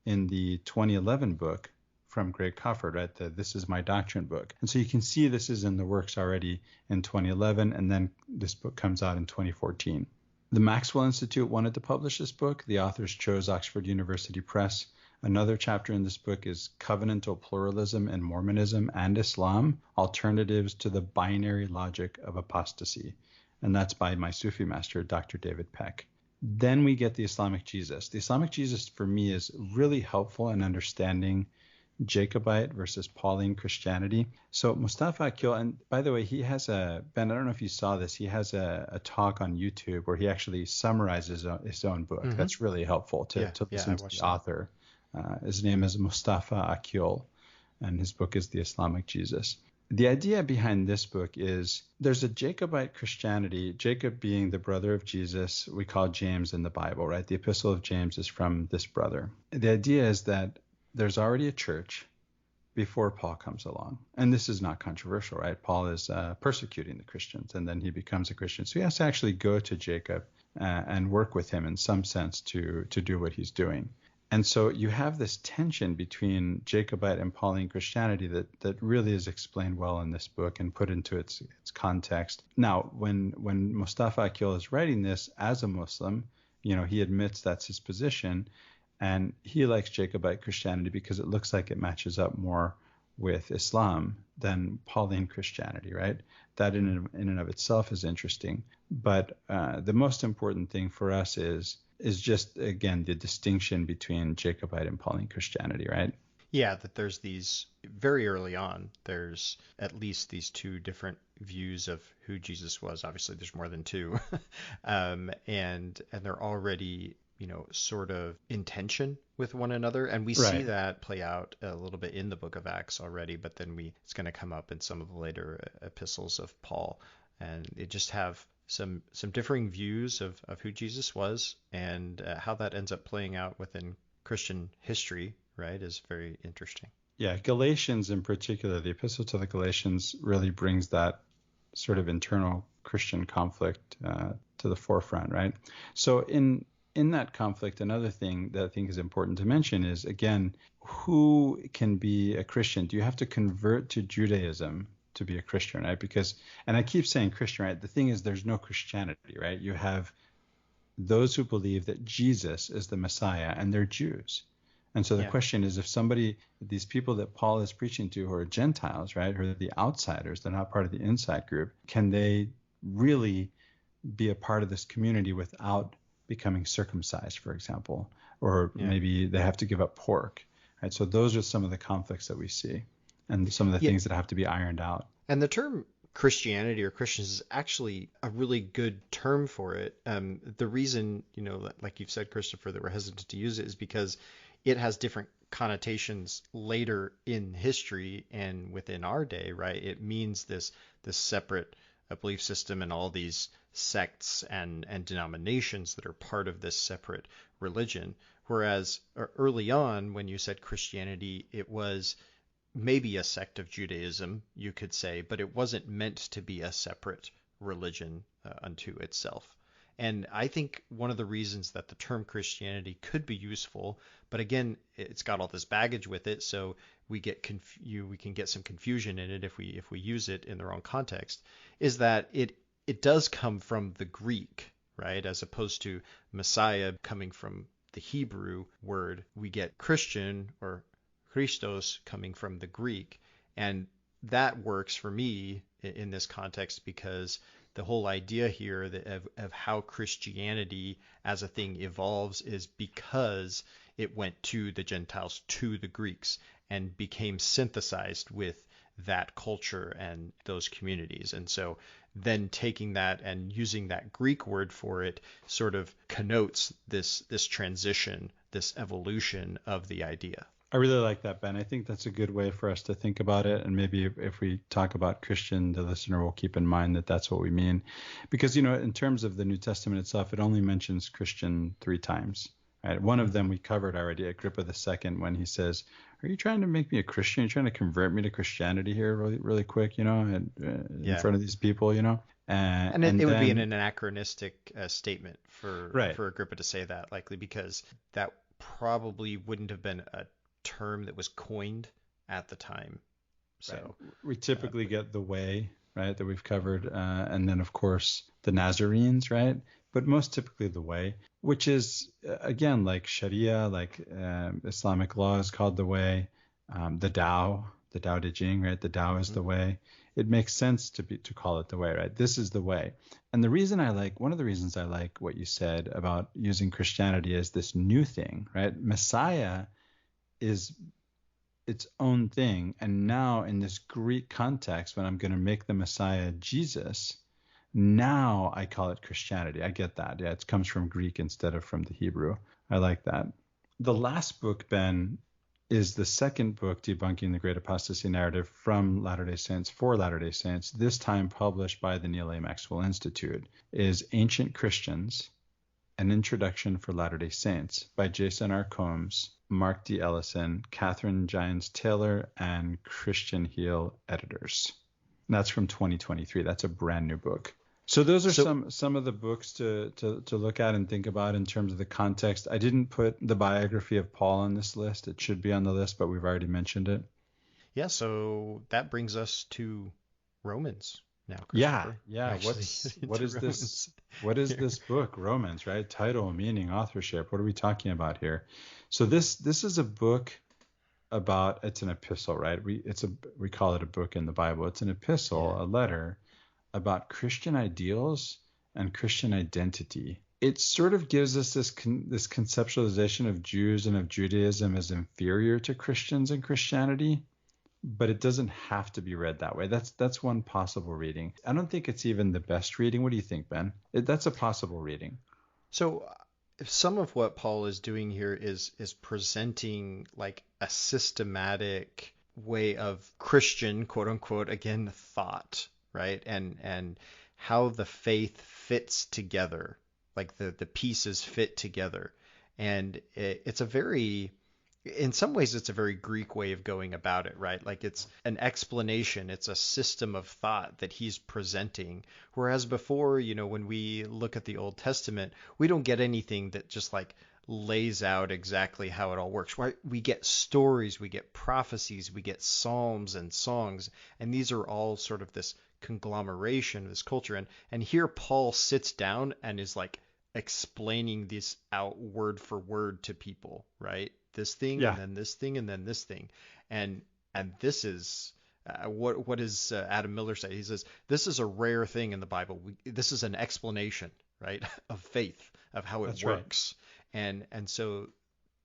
in the 2011 book from Greg Cofford, right? The This Is My Doctrine book. And so you can see this is in the works already in 2011, and then this book comes out in 2014. The Maxwell Institute wanted to publish this book. The authors chose Oxford University Press. Another chapter in this book is Covenantal Pluralism in Mormonism and Islam, Alternatives to the Binary Logic of Apostasy. And that's by my Sufi master, Dr. David Peck. Then we get the Islamic Jesus. The Islamic Jesus, for me, is really helpful in understanding Jacobite versus Pauline Christianity. So Mustafa Akyol, and by the way, he has Ben, I don't know if you saw this, he has a talk on YouTube where he actually summarizes his own book. Mm-hmm. That's really helpful to listen to the author. His name is Mustafa Akyol, and his book is The Islamic Jesus. The idea behind this book is there's a Jacobite Christianity, Jacob being the brother of Jesus, we call James in the Bible, right? The Epistle of James is from this brother. The idea is that there's already a church before Paul comes along. And this is not controversial, right? Paul is persecuting the Christians, and then he becomes a Christian. So he has to actually go to Jacob and work with him in some sense to do what he's doing. And so you have this tension between Jacobite and Pauline Christianity that really is explained well in this book and put into its context. Now, when Mustafa Akyol is writing this as a Muslim, he admits that's his position. And he likes Jacobite Christianity because it looks like it matches up more with Islam than Pauline Christianity, right? That in and of itself is interesting. But the most important thing for us is just, again, the distinction between Jacobite and Pauline Christianity, right? Yeah, that there's these very early on, there's at least these two different views of who Jesus was. Obviously, there's more than two, and they're already, sort of in tension with one another, and we see Right. that play out a little bit in the Book of Acts already. But then it's going to come up in some of the later epistles of Paul, and it just have some differing views of who Jesus was, and how that ends up playing out within Christian history, right, is very interesting. Yeah, Galatians in particular, the epistle to the Galatians really brings that sort of internal Christian conflict to the forefront, right? So in that conflict, another thing that I think is important to mention is, again, who can be a Christian? Do you have to convert to Judaism to be a Christian, right? Because, and I keep saying Christian, right? The thing is, there's no Christianity, right? You have those who believe that Jesus is the Messiah, and they're Jews. And so the question is, if these people that Paul is preaching to who are Gentiles, right, who are the outsiders, they're not part of the inside group, can they really be a part of this community without becoming circumcised, for example? Or maybe they have to give up pork, right? So those are some of the conflicts that we see and some of the things that have to be ironed out. And the term Christianity or Christians is actually a really good term for it. The reason, like you've said, Christopher, that we're hesitant to use it is because it has different connotations later in history and within our day, right? It means this separate belief system and all these sects and denominations that are part of this separate religion. Whereas early on, when you said Christianity, it was maybe a sect of Judaism, you could say, but it wasn't meant to be a separate religion unto itself. And I think one of the reasons that the term Christianity could be useful, but again, it's got all this baggage with it, so we can get some confusion in it if we use it in the wrong context, is that it does come from the Greek, right? As opposed to Messiah coming from the Hebrew word, we get Christian or Christos coming from the Greek, and that works for me in this context because the whole idea here of how Christianity as a thing evolves is because it went to the Gentiles, to the Greeks, and became synthesized with that culture and those communities. And so then taking that and using that Greek word for it sort of connotes this transition, this evolution of the idea. I really like that, Ben. I think that's a good way for us to think about it. And maybe if we talk about Christian, the listener will keep in mind that that's what we mean. Because, in terms of the New Testament itself, it only mentions Christian 3 times. Right? One of them we covered already, Agrippa II, when he says, "Are you trying to make me a Christian? You're trying to convert me to Christianity here really, really quick, in front of these people, And it would be an anachronistic statement for Agrippa to say that, likely because that probably wouldn't have been a term that was coined at the time. So we typically get the way, right, that we've covered, and then of course the Nazarenes, right? But most typically the way, which is again like Sharia, like Islamic law is called the way, the Tao Te Ching, right? The Tao is the way. It makes sense to call it the way, right? This is the way. And one of the reasons I like what you said about using Christianity as this new thing, right? Messiah is its own thing. And now in this Greek context, when I'm going to make the Messiah Jesus, now I call it Christianity. I get that. Yeah, it comes from Greek instead of from the Hebrew. I like that. The last book, Ben, is the second book debunking the Great Apostasy narrative from Latter-day Saints for Latter-day Saints, this time published by the Neal A. Maxwell Institute, is Ancient Christians, An Introduction for Latter-day Saints by Jason R. Combs, Mark D. Ellison, Catherine Gines Taylor, and Christian Heel editors. And that's from 2023. That's a brand new book. So those are some of the books to look at and think about in terms of the context. I didn't put the biography of Paul on this list. It should be on the list, but we've already mentioned it. Yeah, so that brings us to Romans now, Christopher. Yeah. What is this? What is this book, Romans, right? Title, meaning, authorship. What are we talking about here? So this is a book about, it's an epistle, right? We call it a book in the Bible. It's an epistle, a letter about Christian ideals and Christian identity. It sort of gives us this conceptualization of Jews and of Judaism as inferior to Christians and Christianity, but it doesn't have to be read that way. That's one possible reading. I don't think it's even the best reading. What do you think, Ben? That's a possible reading. So some of what Paul is doing here is presenting like a systematic way of Christian, quote unquote, again, thought, right? And how the faith fits together, like the pieces fit together. And it's a very, in some ways, it's a very Greek way of going about it, right? Like it's an explanation, it's a system of thought that he's presenting. Whereas before, when we look at the Old Testament, we don't get anything that just like lays out exactly how it all works, right? We get stories, we get prophecies, we get psalms and songs, and these are all sort of this conglomeration of this culture. And here Paul sits down and is like explaining this out word for word to people, right? This thing, Yeah. and then this thing, and then this thing, and this is what does Adam Miller say? He says this is a rare thing in the Bible. This is an explanation, right, of faith, of how it That's works, and so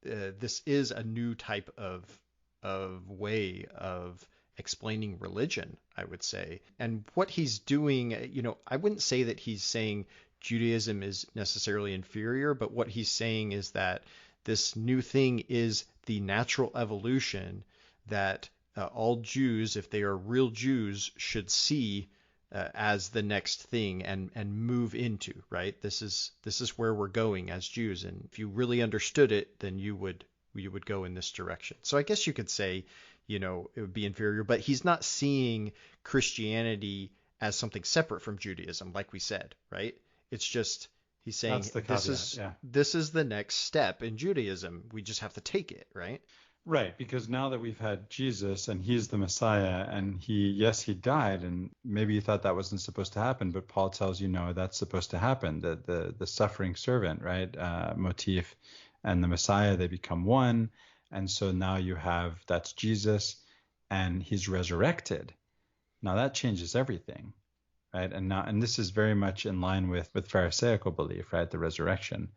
this is a new type of way of explaining religion, I would say. And what he's doing, I wouldn't say that he's saying Judaism is necessarily inferior, but what he's saying is that this new thing is the natural evolution that all Jews, if they are real Jews, should see as the next thing and move into, right? This is where we're going as Jews, and if you really understood it, then you would go in this direction. So I guess you could say, it would be inferior, but he's not seeing Christianity as something separate from Judaism, like we said, right? It's just he's saying That's the caveat, this is the next step in Judaism. We just have to take it, right? Right, because now that we've had Jesus and he's the Messiah, and he died, and maybe you thought that wasn't supposed to happen, but Paul tells you no, that's supposed to happen. The suffering servant, right, motif, and the Messiah, they become one, and so now you have that's Jesus, and he's resurrected. Now that changes everything, right? And this is very much in line with Pharisaical belief, right, the resurrection,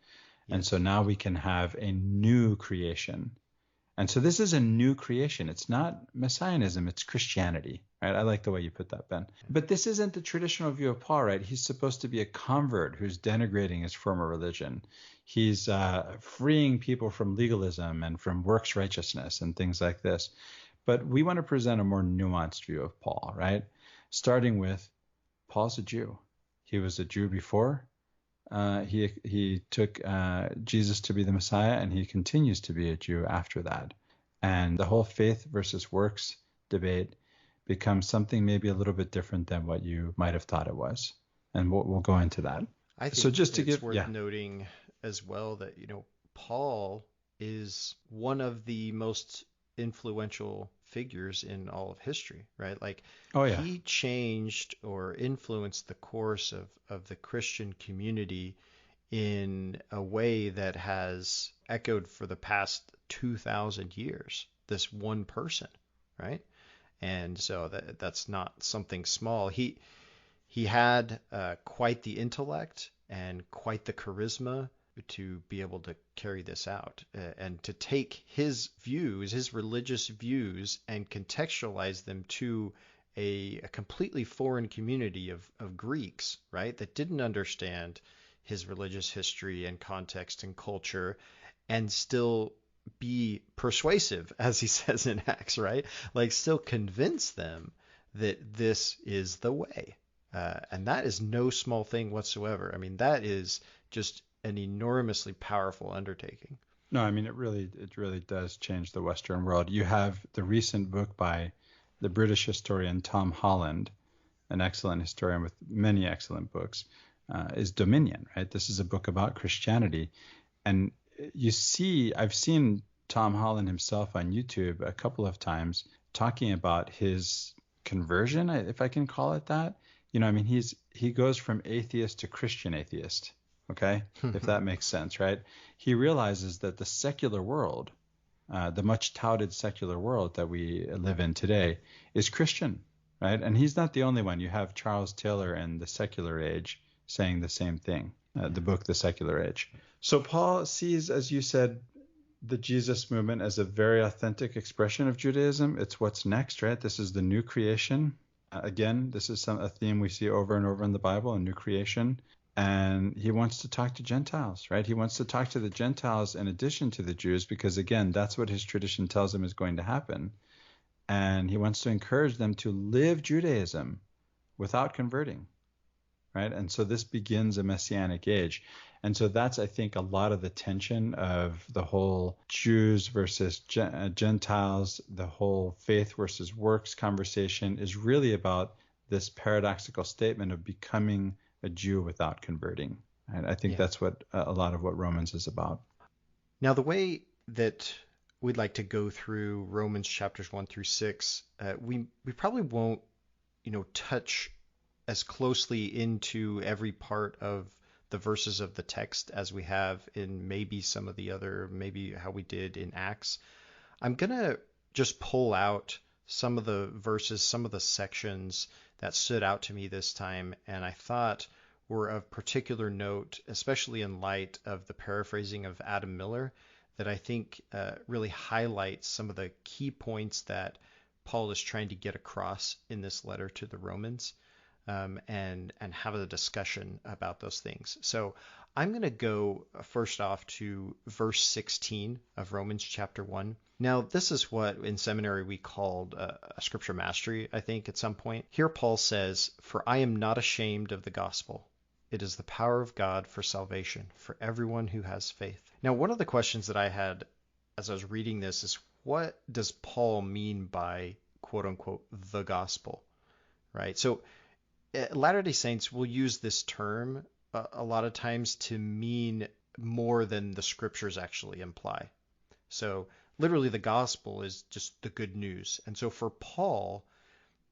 Yes. And so now we can have a new creation. And so this is a new creation. It's not Messianism, it's Christianity, right? I like the way you put that, Ben. But this isn't the traditional view of Paul, right? He's supposed to be a convert who's denigrating his former religion. He's freeing people from legalism and from works righteousness and things like this. But we want to present a more nuanced view of Paul, right? Starting with Paul's a Jew. He was a Jew before. He took Jesus to be the Messiah, and he continues to be a Jew after that. And the whole faith versus works debate becomes something maybe a little bit different than what you might have thought it was. And we'll go into that. I think so just to it's worth noting as well that, Paul is one of the most influential figures in all of history, right? Like he changed or influenced the course of the Christian community in a way that has echoed for the past 2,000 years, this one person, right? And so that's not something small. He had quite the intellect and quite the charisma to be able to carry this out and to take his views, his religious views, and contextualize them to a completely foreign community of Greeks, right, that didn't understand his religious history and context and culture, and still be persuasive, as he says in Acts, right? Like still convince them that this is the way. And that is no small thing whatsoever. I mean, that is just an enormously powerful undertaking. No, I mean, it really does change the Western world. You have the recent book by the British historian Tom Holland, an excellent historian with many excellent books, is Dominion, right? This is a book about Christianity. And I've seen Tom Holland himself on YouTube a couple of times talking about his conversion, if I can call it that. I mean, he goes from atheist to Christian atheist, okay? If that makes sense, right? He realizes that the secular world, the much touted secular world that we live in today is Christian, right? And he's not the only one. You have Charles Taylor in The Secular Age saying the same thing, the book The Secular Age. So Paul sees, as you said, the Jesus movement as a very authentic expression of Judaism. It's what's next, right? This is the new creation. Again, this is a theme we see over and over in the Bible, a new creation. And he wants to talk to Gentiles, right? He wants to talk to the Gentiles in addition to the Jews, because again, that's what his tradition tells him is going to happen. And he wants to encourage them to live Judaism without converting, right? And so this begins a messianic age. And so that's, I think, a lot of the tension of the whole Jews versus Gentiles, the whole faith versus works conversation is really about this paradoxical statement of becoming a Jew without converting. And I think Yeah. that's what a lot of what Romans is about. Now, the way that we'd like to go through Romans chapters 1 through 6, we probably won't, touch as closely into every part of the verses of the text as we have in maybe some of the other, maybe how we did in Acts. I'm going to just pull out some of the verses, some of the sections that stood out to me this time, and I thought were of particular note, especially in light of the paraphrasing of Adam Miller, that I think really highlights some of the key points that Paul is trying to get across in this letter to the Romans, and have a discussion about those things. So I'm going to go first off to verse 16 of Romans chapter 1. Now, this is what in seminary we called a scripture mastery, I think, at some point. Here Paul says, "For I am not ashamed of the gospel. It is the power of God for salvation for everyone who has faith." Now, one of the questions that I had as I was reading this is, what does Paul mean by quote unquote the gospel, right? So Latter-day Saints will use this term a lot of times to mean more than the scriptures actually imply. So literally the gospel is just the good news. And so for Paul,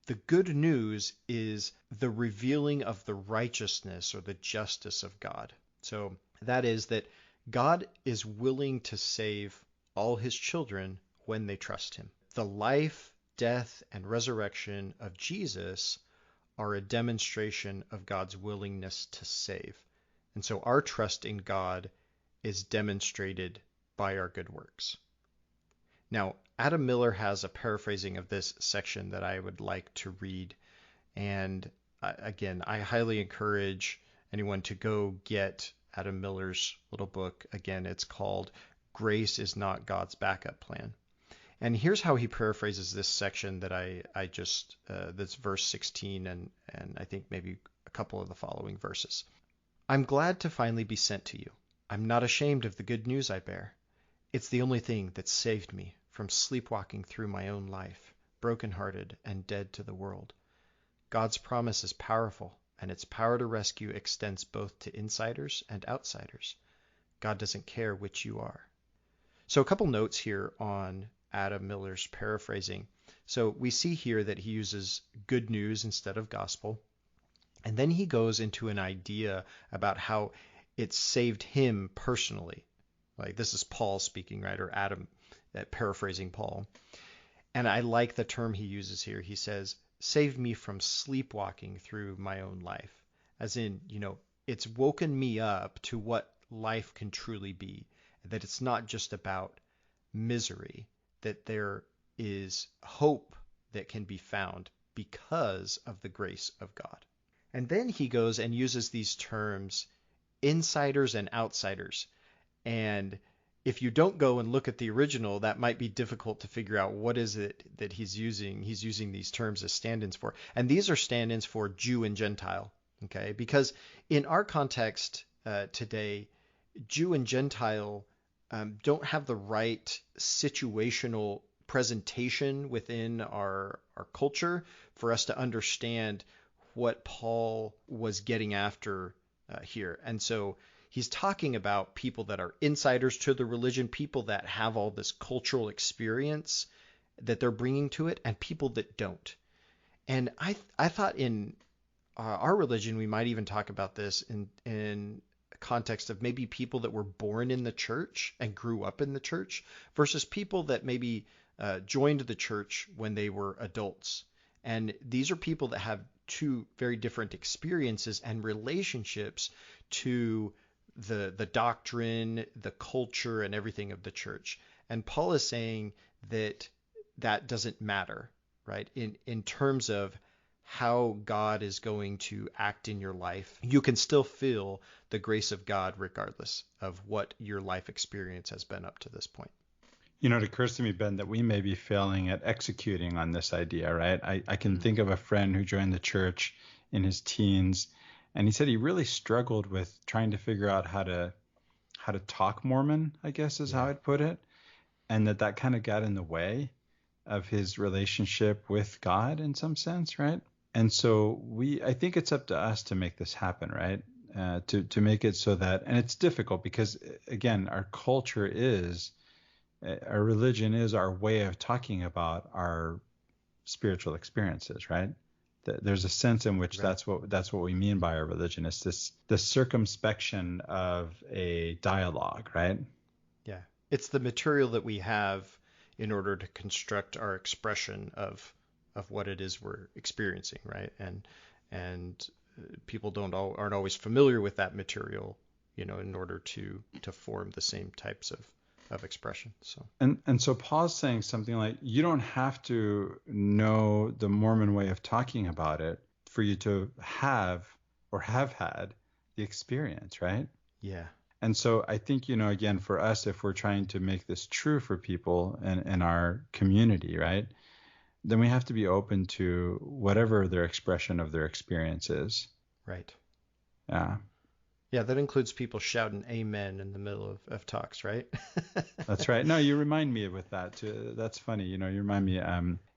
the good news is the revealing of the righteousness or the justice of God. So that is that God is willing to save all his children when they trust him. The life, death, and resurrection of Jesus are a demonstration of God's willingness to save. And so our trust in God is demonstrated by our good works. Now, Adam Miller has a paraphrasing of this section that I would like to read. And again, I highly encourage anyone to go get Adam Miller's little book. Again, it's called Grace is Not God's Backup Plan. And here's how he paraphrases this section that I just, that's verse 16 and I think maybe a couple of the following verses. "I'm glad to finally be sent to you. I'm not ashamed of the good news I bear. It's the only thing that saved me from sleepwalking through my own life, brokenhearted and dead to the world. God's promise is powerful, and its power to rescue extends both to insiders and outsiders. God doesn't care which you are." So a couple notes here on Adam Miller's paraphrasing. So we see here that he uses good news instead of gospel. And then he goes into an idea about how it saved him personally. Like this is Paul speaking, right? Or Adam paraphrasing Paul. And I like the term he uses here. He says, "Saved me from sleepwalking through my own life." As in, it's woken me up to what life can truly be. That it's not just about misery, that there is hope that can be found because of the grace of God. And then he goes and uses these terms, insiders and outsiders. And if you don't go and look at the original, that might be difficult to figure out what is it that he's using. He's using these terms as stand-ins for. And these are stand-ins for Jew and Gentile, okay? Because in our context today, Jew and Gentile don't have the right situational presentation within our culture for us to understand what Paul was getting after here. And so he's talking about people that are insiders to the religion, people that have all this cultural experience that they're bringing to it, and people that don't. And I thought in our religion, we might even talk about this in context of maybe people that were born in the church and grew up in the church versus people that maybe joined the church when they were adults. And these are people that have two very different experiences and relationships to the doctrine, the culture, and everything of the church. And Paul is saying that that doesn't matter, right? In terms of how God is going to act in your life, you can still feel the grace of God regardless of what your life experience has been up to this point. It occurs to me, Ben, that we may be failing at executing on this idea, right? I can think of a friend who joined the church in his teens, and he said he really struggled with trying to figure out how to talk Mormon, I guess is how I'd put it, and that kind of got in the way of his relationship with God in some sense, right? And so I think it's up to us to make this happen, right? To make it so that, and it's difficult because, again, our religion is our way of talking about our spiritual experiences, right? There's a sense in which that's what we mean by our religion. It's the circumspection of a dialogue, right? Yeah. It's the material that we have in order to construct our expression of what it is we're experiencing, right? And people aren't always familiar with that material, in order to form the same types of expression. So and so Paul's saying something like, you don't have to know the Mormon way of talking about it for you to have or have had the experience, right? Yeah. And so I think, again, for us, if we're trying to make this true for people in our community, right, then we have to be open to whatever their expression of their experience is. Right. Yeah. Yeah, that includes people shouting amen in the middle of talks, right? That's right. No, you remind me with that too. That's funny. You remind me,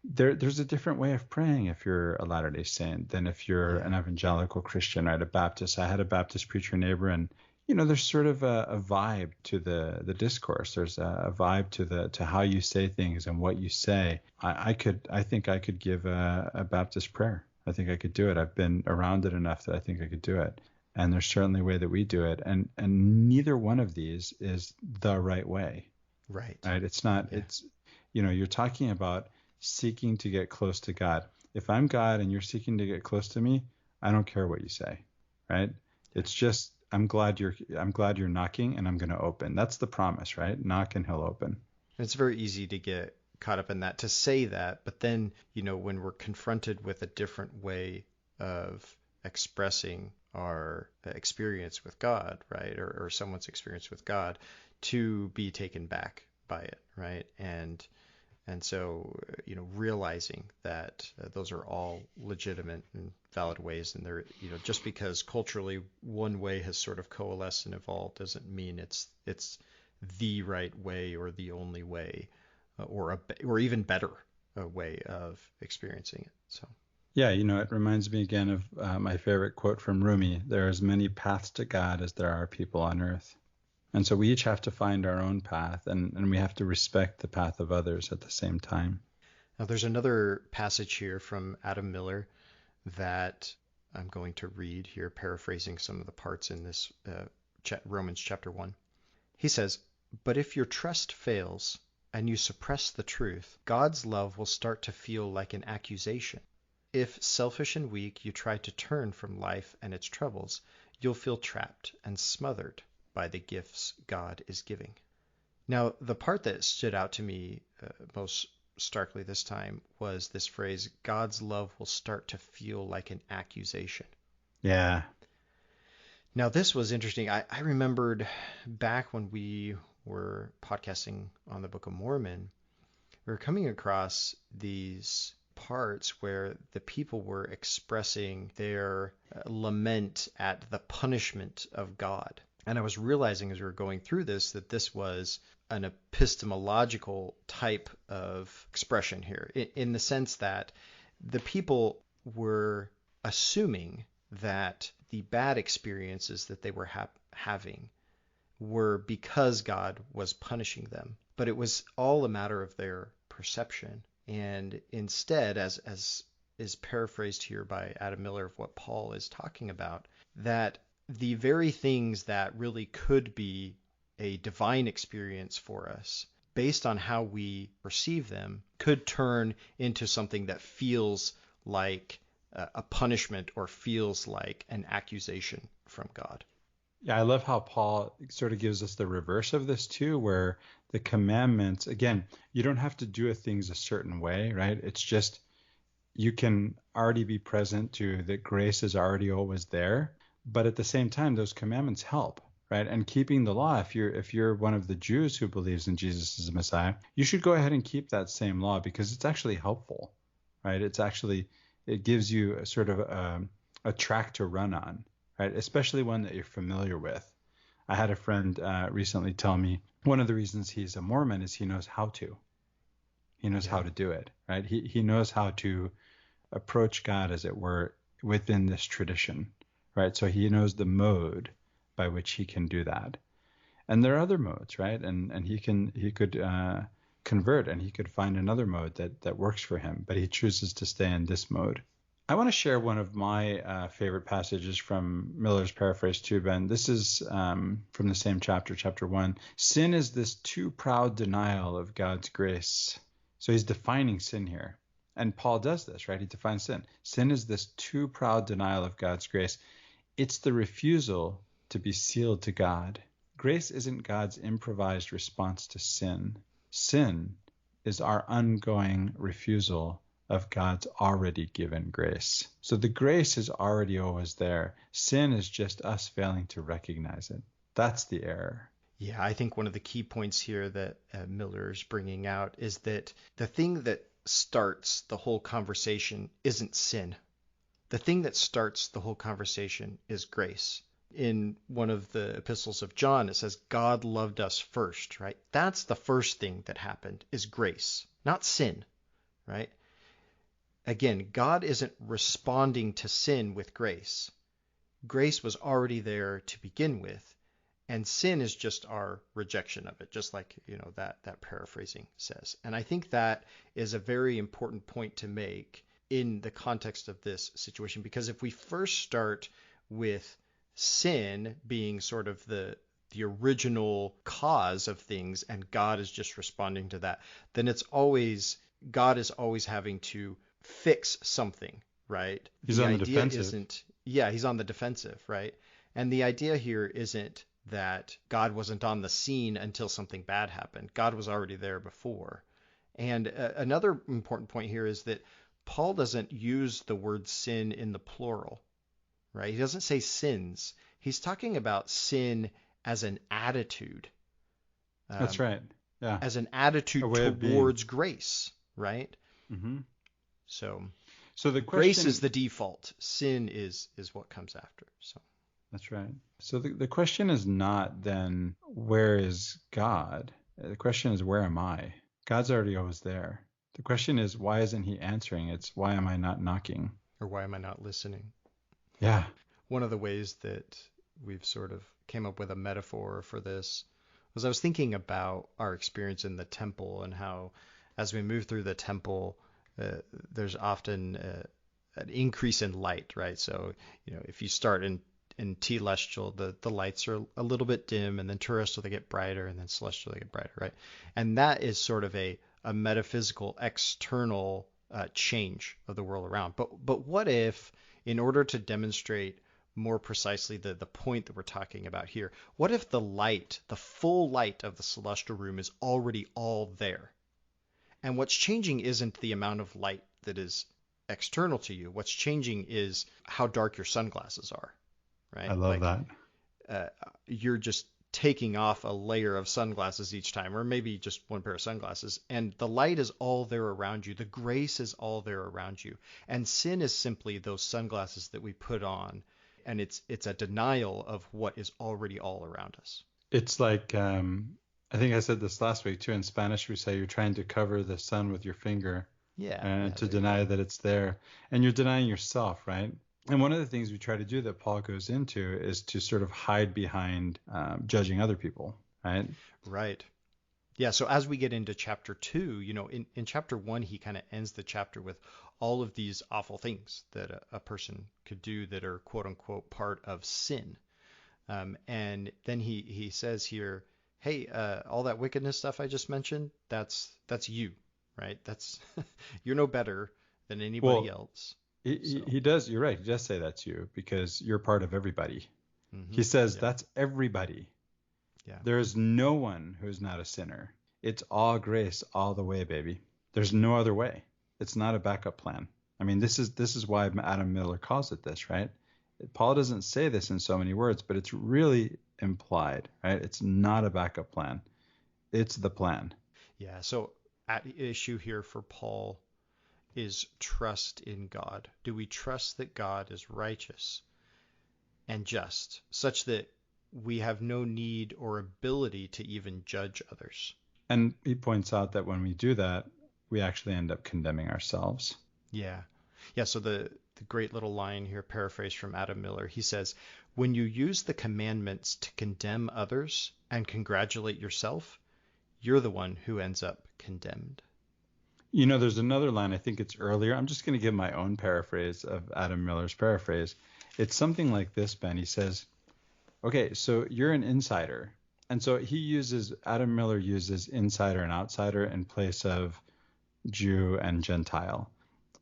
there's a different way of praying if you're a Latter-day Saint than if you're an evangelical Christian, right? A Baptist. I had a Baptist preacher neighbor, and there's sort of a vibe to the discourse. There's a vibe to how you say things and what you say. I think I could give a Baptist prayer. I think I could do it. I've been around it enough that I think I could do it. And there's certainly a way that we do it. And neither one of these is the right way. Right. Right. It's not, it's, you're talking about seeking to get close to God. If I'm God and you're seeking to get close to me, I don't care what you say. Right. It's just, I'm glad you're knocking and I'm going to open. That's the promise, right? Knock and he'll open. It's very easy to get caught up in that, to say that, but then, when we're confronted with a different way of expressing our experience with God, right, or someone's experience with God, to be taken back by it, right, and so realizing that those are all legitimate and valid ways, and they're just because culturally one way has sort of coalesced and evolved doesn't mean it's the right way or the only way, or even better way of experiencing it. So. Yeah, it reminds me again of my favorite quote from Rumi. There are as many paths to God as there are people on earth. And so we each have to find our own path, and we have to respect the path of others at the same time. Now, there's another passage here from Adam Miller that I'm going to read here, paraphrasing some of the parts in this Romans chapter 1. He says, "But if your trust fails and you suppress the truth, God's love will start to feel like an accusation. If, selfish and weak, you try to turn from life and its troubles, you'll feel trapped and smothered by the gifts God is giving." Now, the part that stood out to me most starkly this time was this phrase, God's love will start to feel like an accusation. Yeah. Now, this was interesting. I remembered back when we were podcasting on the Book of Mormon, we were coming across these parts where the people were expressing their lament at the punishment of God. And I was realizing as we were going through this that this was an epistemological type of expression here, in the sense that the people were assuming that the bad experiences that they were having were because God was punishing them. But it was all a matter of their perception. And instead, as is paraphrased here by Adam Miller of what Paul is talking about, that the very things that really could be a divine experience for us, based on how we perceive them, could turn into something that feels like a punishment or feels like an accusation from God. Yeah, I love how Paul sort of gives us the reverse of this too, where the commandments, again, you don't have to do things a certain way, right? It's just you can already be present to that grace is already always there. But at the same time, those commandments help, right? And keeping the law, if you're one of the Jews who believes in Jesus as a Messiah, you should go ahead and keep that same law because it's actually helpful, right? It gives you a sort of a track to run on, right? Especially one that you're familiar with. I had a friend recently tell me one of the reasons he's a Mormon is he knows how to. He knows how to do it, right? He knows how to approach God, as it were, within this tradition, right? So he knows the mode by which he can do that. And there are other modes, right? And he could convert and he could find another mode that works for him, but he chooses to stay in this mode. I want to share one of my favorite passages from Miller's paraphrase too, Ben. This is from the same chapter, chapter 1. Sin is this too proud denial of God's grace. So he's defining sin here. And Paul does this, right? He defines sin. Sin is this too proud denial of God's grace. It's the refusal to be sealed to God. Grace isn't God's improvised response to sin. Sin is our ongoing refusal of God's already given grace. So the grace is already always there. Sin is just us failing to recognize it. That's the error. Yeah, I think one of the key points here that Miller is bringing out is that the thing that starts the whole conversation isn't sin. The thing that starts the whole conversation is grace. In one of the epistles of John, it says, God loved us first, right? That's the first thing that happened is grace, not sin, right? Again, God isn't responding to sin with grace. Grace was already there to begin with, and sin is just our rejection of it, just like, that paraphrasing says. And I think that is a very important point to make in the context of this situation, because if we first start with sin being sort of the original cause of things and God is just responding to that, then God is always having to fix something, right? He's on the defensive. He's on the defensive, right? And the idea here isn't that God wasn't on the scene until something bad happened. God was already there before. And another important point here is that Paul doesn't use the word sin in the plural, right? He doesn't say sins. He's talking about sin as an attitude. That's right. Yeah. As an attitude towards grace, right? Mm-hmm. So the grace is the default. Sin is what comes after. So that's right. So the question is not then where is God? The question is where am I? God's already always there. The question is why isn't he answering? It's why am I not knocking? Or why am I not listening? Yeah. One of the ways that we've sort of came up with a metaphor for this was I was thinking about our experience in the temple and how as we move through the temple, there's often an increase in light, right? So, if you start in telestial, the lights are a little bit dim, and then terrestrial they get brighter, and then celestial they get brighter, right? And that is sort of a metaphysical external change of the world around. But what if, in order to demonstrate more precisely the point that we're talking about here, what if the light, the full light of the celestial room is already all there? And what's changing isn't the amount of light that is external to you. What's changing is how dark your sunglasses are, right? I love that. You're just taking off a layer of sunglasses each time, or maybe just one pair of sunglasses, and the light is all there around you. The grace is all there around you. And sin is simply those sunglasses that we put on, and it's a denial of what is already all around us. It's like I think I said this last week too. In Spanish, we say you're trying to cover the sun with your finger, to deny that it's there, and you're denying yourself, right? And one of the things we try to do that Paul goes into is to sort of hide behind judging other people, right? Right. Yeah. So as we get into chapter 2, in chapter 1, he kind of ends the chapter with all of these awful things that a person could do that are quote unquote part of sin. And then he says here, hey, all that wickedness stuff I just mentioned, that's you, right? That's you're no better than anybody else. He does. You're right. He does say that's you because you're part of everybody. He says Yeah. that's everybody. Yeah. There is no one who's not a sinner. It's all grace all the way, baby. There's no other way. It's not a backup plan. I mean, this is why Adam Miller calls it this, right? Paul doesn't say this in so many words, but it's really implied, right? It's not a backup plan. It's the plan. Yeah. So at issue here for Paul is trust in God. Do we trust that God is righteous and just, such that we have no need or ability to even judge others? And he points out that when we do that, we actually end up condemning ourselves. Yeah. Yeah. So the great little line here, paraphrased from Adam Miller, he says, when you use the commandments to condemn others and congratulate yourself, you're the one who ends up condemned. You know, there's another line, I think it's earlier. I'm just going to give my own paraphrase of Adam Miller's paraphrase. It's something like this, Ben. He says, okay, so you're an insider. And so Adam Miller uses insider and outsider in place of Jew and Gentile.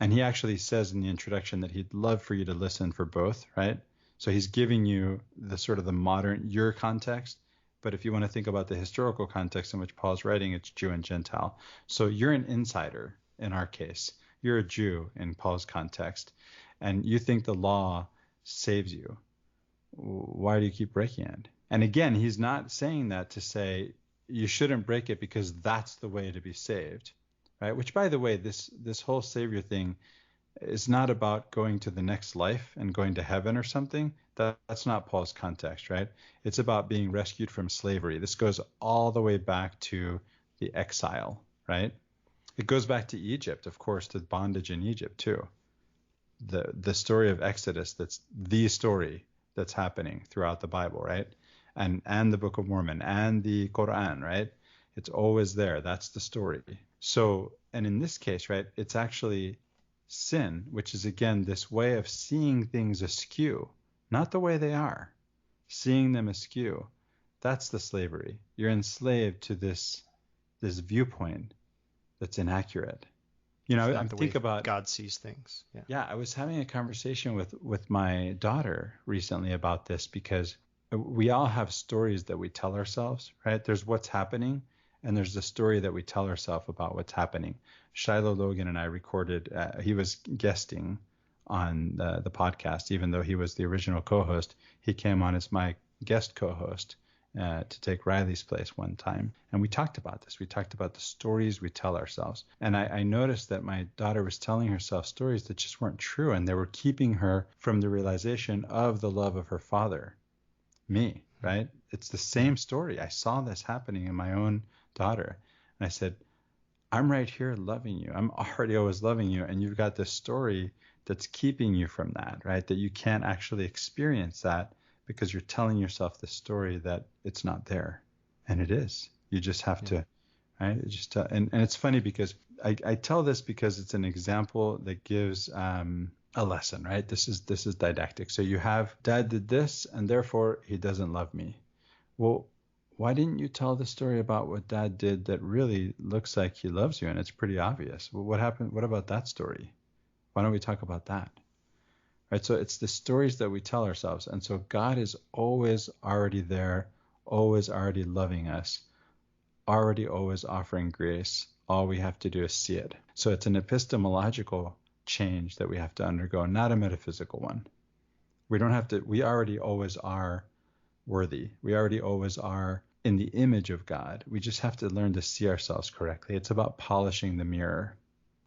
And he actually says in the introduction that he'd love for you to listen for both, right? So he's giving you the sort of the modern, your context. But if you want to think about the historical context in which Paul's writing, it's Jew and Gentile. So you're an insider in our case. You're a Jew in Paul's context. And you think the law saves you. Why do you keep breaking it? And again, he's not saying that to say you shouldn't break it because that's the way to be saved, right? Which, by the way, this whole Savior thing is not about going to the next life and going to heaven or something. That's not Paul's context, right? It's about being rescued from slavery. This goes all the way back to the exile, right? It goes back to Egypt, of course, to bondage in Egypt too. The story of Exodus, that's the story that's happening throughout the Bible, right? And the Book of Mormon and the Quran, right? It's always there. That's the story. So, and in this case, right, it's actually sin, which is again this way of seeing things askew, not the way they are, seeing them askew. That's the slavery. You're enslaved to this viewpoint that's inaccurate. You know, It's not I'm the think way about God sees things. Yeah. Yeah, I was having a conversation with my daughter recently about this because we all have stories that we tell ourselves, right? There's what's happening, and there's the story that we tell ourselves about what's happening. Shiloh Logan and I recorded, he was guesting on the podcast, even though he was the original co-host. He came on as my guest co-host to take Riley's place one time. And we talked about this. We talked about the stories we tell ourselves. And I noticed that my daughter was telling herself stories that just weren't true, and they were keeping her from the realization of the love of her father, me, right? It's the same story. I saw this happening in my own daughter. And I said, I'm right here loving you. I'm already always loving you. And you've got this story that's keeping you from that, right? That you can't actually experience that because you're telling yourself the story that it's not there. And it is. You just have to, right? It just and it's funny because I tell this because it's an example that gives a lesson, right? This is didactic. So you have dad did this and therefore he doesn't love me. Well, why didn't you tell the story about what dad did that really looks like he loves you and it's pretty obvious? Well, what happened? What about that story? Why don't we talk about that? Right? So it's the stories that we tell ourselves. And so God is always already there, always already loving us, already always offering grace. All we have to do is see it. So it's an epistemological change that we have to undergo, not a metaphysical one. We don't have to, we already always are worthy. We already always are in the image of God. We just have to learn to see ourselves correctly. It's about polishing the mirror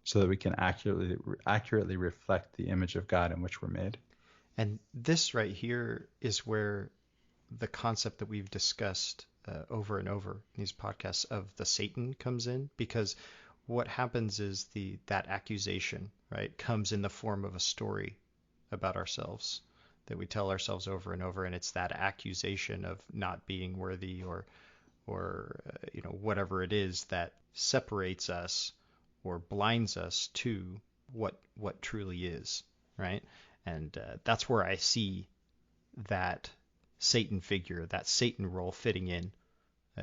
so that we can accurately reflect the image of God in which we're made. And this right here is where the concept that we've discussed over and over in these podcasts of the Satan comes in, because what happens is that accusation, right, comes in the form of a story about ourselves that we tell ourselves over and over, and it's that accusation of not being worthy or whatever it is that separates us or blinds us to what truly is, right? And that's where I see that Satan figure, that Satan role fitting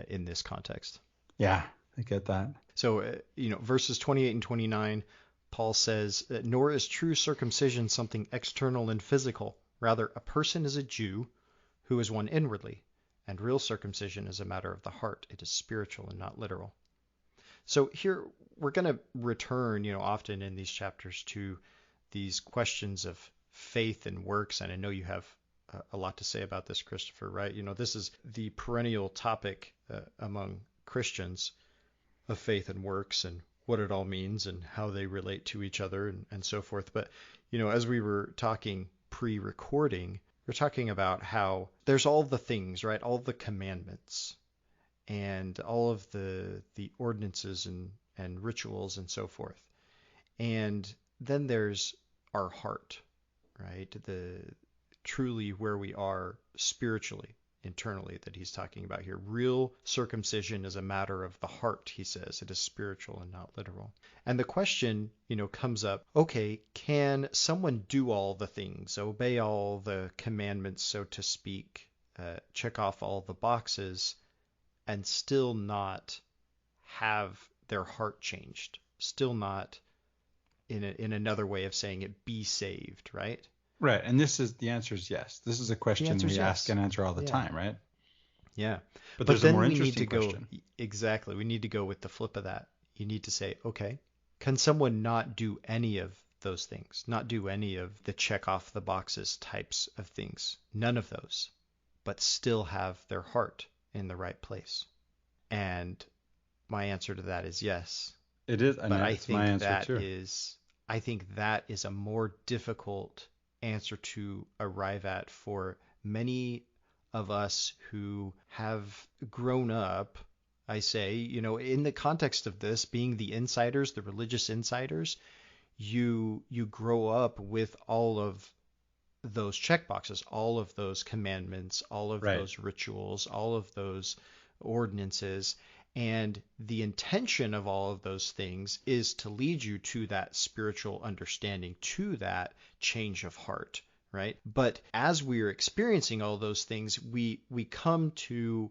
in this context. Yeah, I get that. So, verses 28 and 29, Paul says, nor is true circumcision something external and physical. Rather, a person is a Jew who is one inwardly, and real circumcision is a matter of the heart. It is spiritual and not literal. So here we're going to return, often in these chapters to these questions of faith and works. And I know you have a lot to say about this, Christopher, right? This is the perennial topic among Christians of faith and works and what it all means and how they relate to each other and so forth. But, as we were talking pre-recording, we're talking about how there's all the things, right? All the commandments and all of the ordinances and rituals and so forth. And then there's our heart, right? The truly where we are spiritually, internally, that he's talking about here. Real circumcision is a matter of the heart, he says. It is spiritual and not literal. And the question, comes up, okay, can someone do all the things, obey all the commandments, so to speak, check off all the boxes, and still not have their heart changed, still not, in another way of saying it, be saved, right? Right. And the answer is yes. This is a question we ask and answer all the time, right? Yeah. But there's a more interesting question. Exactly. We need to go with the flip of that. You need to say, okay, can someone not do any of those things, not do any of the check off the boxes types of things, none of those, but still have their heart in the right place? And my answer to that is yes. It is, but I think my answer that too. I think that is a more difficult answer to arrive at for many of us who have grown up, I say, in the context of this, being the insiders, the religious insiders, you grow up with all of those checkboxes, all of those commandments, all of those rituals, all of those ordinances. And the intention of all of those things is to lead you to that spiritual understanding, to that change of heart, right? But as we are experiencing all those things, we come to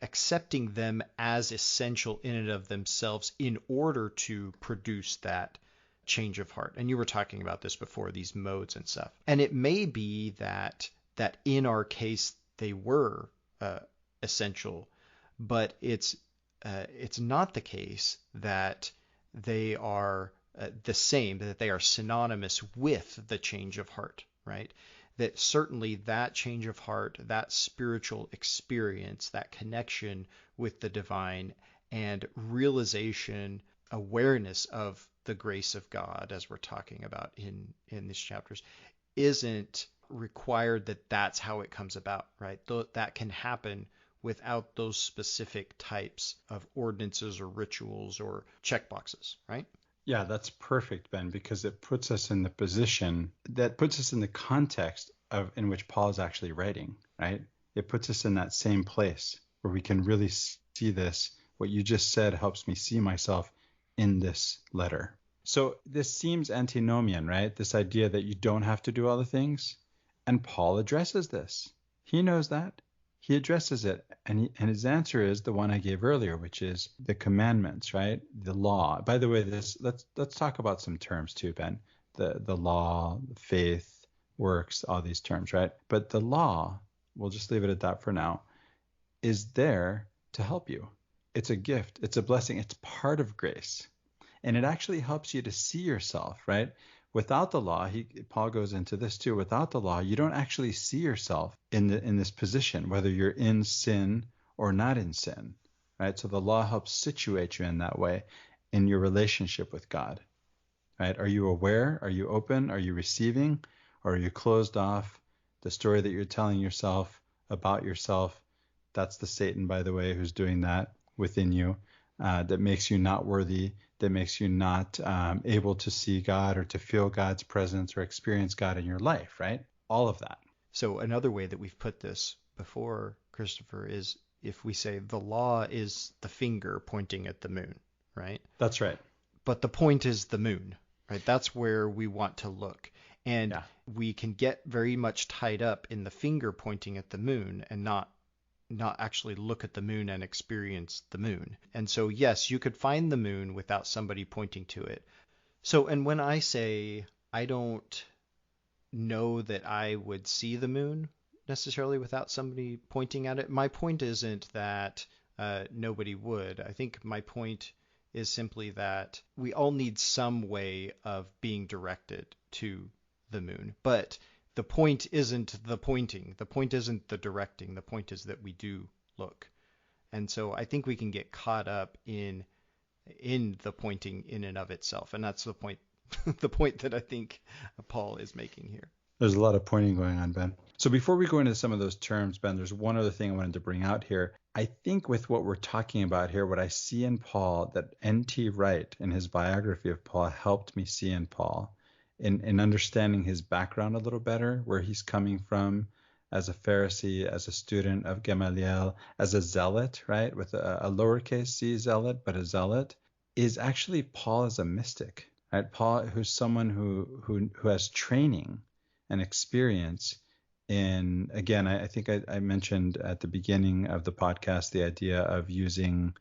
accepting them as essential in and of themselves in order to produce that change of heart. And you were talking about this before, these modes and stuff. And it may be that in our case they were essential, but it's not the case that they are the same, that they are synonymous with the change of heart, right? That certainly that change of heart, that spiritual experience, that connection with the divine and realization, awareness of the grace of God, as we're talking about in these chapters, isn't required that that's how it comes about, right? That can happen without those specific types of ordinances or rituals or checkboxes, right? Yeah, that's perfect, Ben, because it puts us in the position that puts us in the context in which Paul is actually writing, right? It puts us in that same place where we can really see this. What you just said helps me see myself in this letter. So this seems antinomian, right? This idea that you don't have to do all the things. And Paul addresses this. He knows that. He addresses it, and his answer is the one I gave earlier, which is the commandments, right? The law. By the way, let's talk about some terms too, Ben. The law, the faith, works, all these terms, right? But the law, we'll just leave it at that for now, is there to help you. It's a gift. It's a blessing. It's part of grace, and it actually helps you to see yourself, right? Without the law, Paul goes into this too. Without the law, you don't actually see yourself in this position, whether you're in sin or not in sin, right? So the law helps situate you in that way in your relationship with God, right? Are you aware? Are you open? Are you receiving? Or are you closed off? The story that you're telling yourself about yourself, that's the Satan, by the way, who's doing that within you, that makes you not worthy, that makes you not able to see God or to feel God's presence or experience God in your life, right? All of that. So another way that we've put this before, Christopher, is if we say the law is the finger pointing at the moon, right? That's right. But the point is the moon, right? That's where we want to look. And we can get very much tied up in the finger pointing at the moon and not actually look at the moon and experience the moon. And so, yes, you could find the moon without somebody pointing to it. So, and when I say I don't know that I would see the moon necessarily without somebody pointing at it. My point isn't that nobody would. I think my point is simply that we all need some way of being directed to the moon. But the point isn't the pointing. The point isn't the directing. The point is that we do look. And so I think we can get caught up in the pointing in and of itself. And that's the point the point that I think Paul is making here. There's a lot of pointing going on, Ben. So before we go into some of those terms, Ben, there's one other thing I wanted to bring out here. I think with what we're talking about here, what I see in Paul, that N.T. Wright in his biography of Paul helped me see in Paul, in understanding his background a little better, where he's coming from as a Pharisee, as a student of Gamaliel, as a zealot, right? With a lowercase c zealot, but a zealot, is actually Paul as a mystic, right? Paul, who's someone who has training and experience in, again, I think I mentioned at the beginning of the podcast the idea of using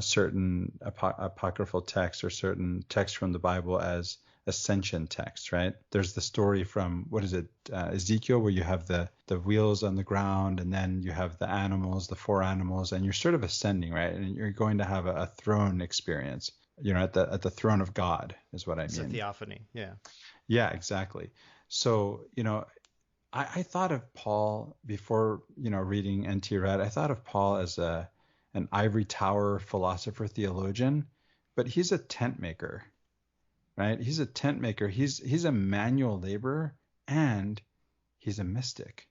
certain apocryphal texts or certain texts from the Bible as ascension text, right? There's the story from, what is it, Ezekiel, where you have the wheels on the ground, and then you have the animals, the 4 animals, and you're sort of ascending, right? And you're going to have a throne experience, at the throne of God is what I mean. It's a theophany, yeah. Yeah, exactly. So, I thought of Paul before, reading N.T. Wright. I thought of Paul as an ivory tower philosopher theologian, but he's a tent maker. Right? He's a tent maker. He's a manual laborer, and he's a mystic,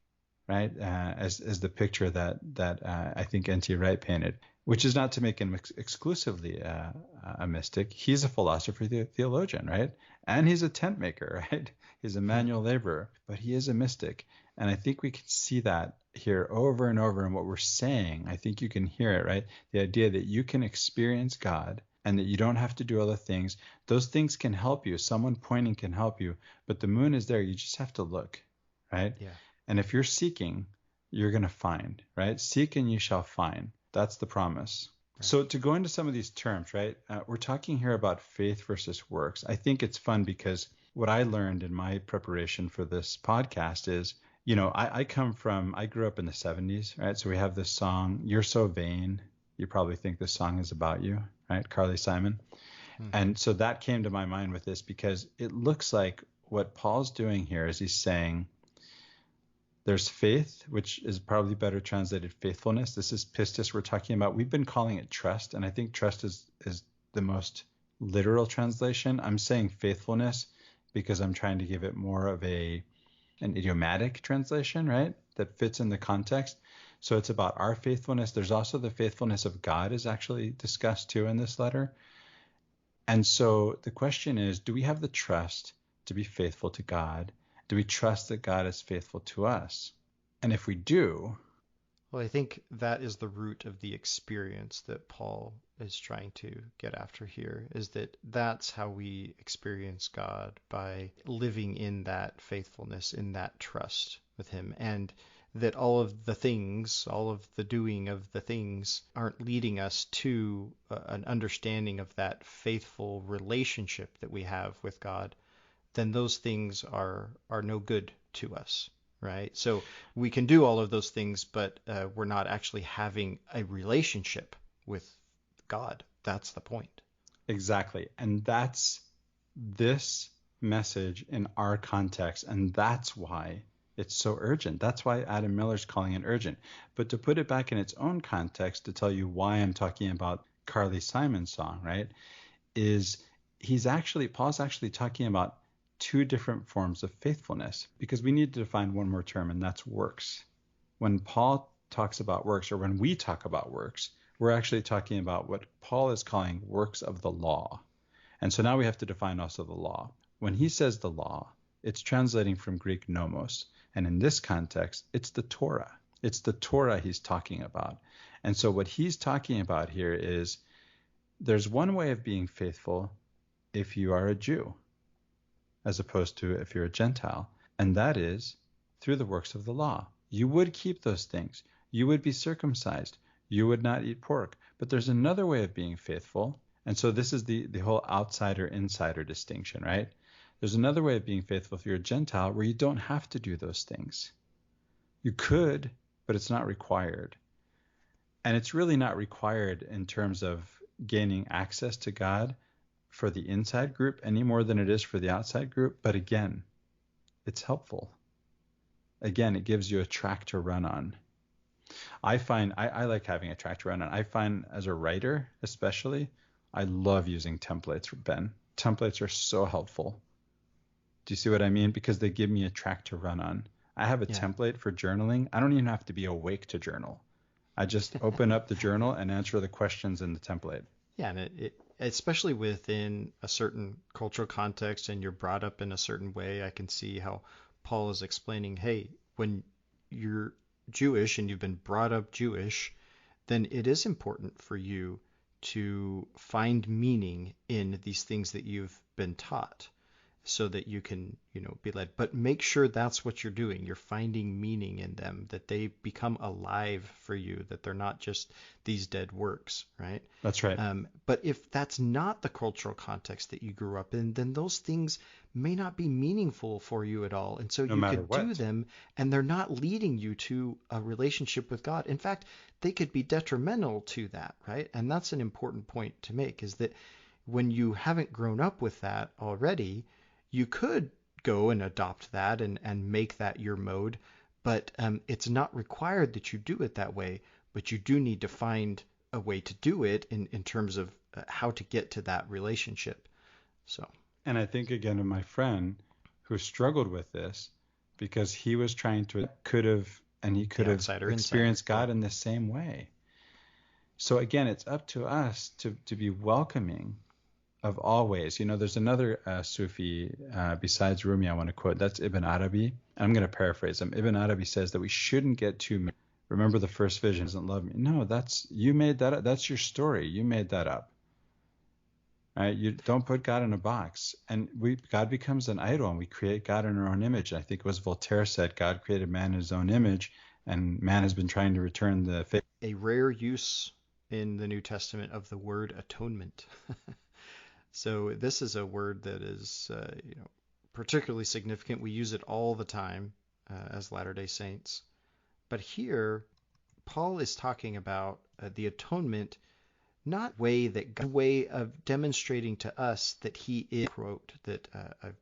right? As the picture that I think N.T. Wright painted, which is not to make him exclusively a mystic. He's a philosopher theologian, right? And he's a tent maker, right? He's a manual laborer, but he is a mystic. And I think we can see that here over and over in what we're saying. I think you can hear it, right? The idea that you can experience God and that you don't have to do other things. Those things can help you. Someone pointing can help you, but the moon is there. You just have to look, right? Yeah. And if you're seeking, you're going to find, right? Seek and you shall find. That's the promise. Right. So to go into some of these terms, right? We're talking here about faith versus works. I think it's fun because what I learned in my preparation for this podcast is, I grew up in the 70s, right? So we have this song, You're So Vain. You probably think this song is about you, right? Carly Simon. Mm-hmm. And so that came to my mind with this because it looks like what Paul's doing here is he's saying there's faith, which is probably better translated faithfulness. This is pistis we're talking about. We've been calling it trust, and I think trust is the most literal translation. I'm saying faithfulness because I'm trying to give it more of an idiomatic translation, right? That fits in the context. So it's about our faithfulness. There's also the faithfulness of God is actually discussed too in this letter. And so the question is, do we have the trust to be faithful to God? Do we trust that God is faithful to us? And if we do... Well, I think that is the root of the experience that Paul is trying to get after here, is that that's how we experience God, by living in that faithfulness, in that trust with him. And that all of the things, all of the doing of the things aren't leading us to an understanding of that faithful relationship that we have with God, then those things are no good to us, right? So we can do all of those things, but we're not actually having a relationship with God. That's the point. Exactly. And that's this message in our context, and that's why it's so urgent. That's why Adam Miller's calling it urgent. But to put it back in its own context, to tell you why I'm talking about Carly Simon's song, right, is Paul's actually talking about 2 different forms of faithfulness, because we need to define one more term, and that's works. When Paul talks about works, or when we talk about works, we're actually talking about what Paul is calling works of the law. And so now we have to define also the law. When he says the law, it's translating from Greek nomos. And in this context, it's the Torah. It's the Torah he's talking about. And so what he's talking about here is there's one way of being faithful if you are a Jew, as opposed to if you're a Gentile. And that is through the works of the law. You would keep those things. You would be circumcised. You would not eat pork. But there's another way of being faithful. And so this is the whole outsider-insider distinction, right? There's another way of being faithful if you're a Gentile where you don't have to do those things. You could, but it's not required. And it's really not required in terms of gaining access to God for the inside group any more than it is for the outside group. But again, it's helpful. Again, it gives you a track to run on. I find I like having a track to run on. I find as a writer, especially, I love using templates, Ben. Templates are so helpful. Do you see what I mean? Because they give me a track to run on. I have a template for journaling. I don't even have to be awake to journal. I just open up the journal and answer the questions in the template. Yeah, and it especially within a certain cultural context and you're brought up in a certain way, I can see how Paul is explaining, hey, when you're Jewish and you've been brought up Jewish, then it is important for you to find meaning in these things that you've been taught so that you can, be led. But make sure that's what you're doing. You're finding meaning in them, that they become alive for you, that they're not just these dead works, right? That's right. But if that's not the cultural context that you grew up in, then those things may not be meaningful for you at all. And so you could do them and they're not leading you to a relationship with God. In fact, they could be detrimental to that, right? And that's an important point to make, is that when you haven't grown up with that already, you could go and adopt that and make that your mode, but it's not required that you do it that way, but you do need to find a way to do it in terms of how to get to that relationship. So. And I think, again, of my friend who struggled with this because he was trying to, could have experienced God in the same way. So again, it's up to us to be welcoming of all ways. There's another Sufi besides Rumi I want to quote. That's Ibn Arabi. I'm going to paraphrase him. Ibn Arabi says that we shouldn't get too. Remember the first vision doesn't love me. No, you made that up. That's your story. You made that up. Right? You don't put God in a box. And God becomes an idol, and we create God in our own image. And I think it was Voltaire said, God created man in his own image, and man has been trying to return the faith. A rare use in the New Testament of the word atonement. So this is a word that is, particularly significant. We use it all the time as Latter-day Saints. But here, Paul is talking about the atonement, not way of demonstrating to us that he is, quote, that I've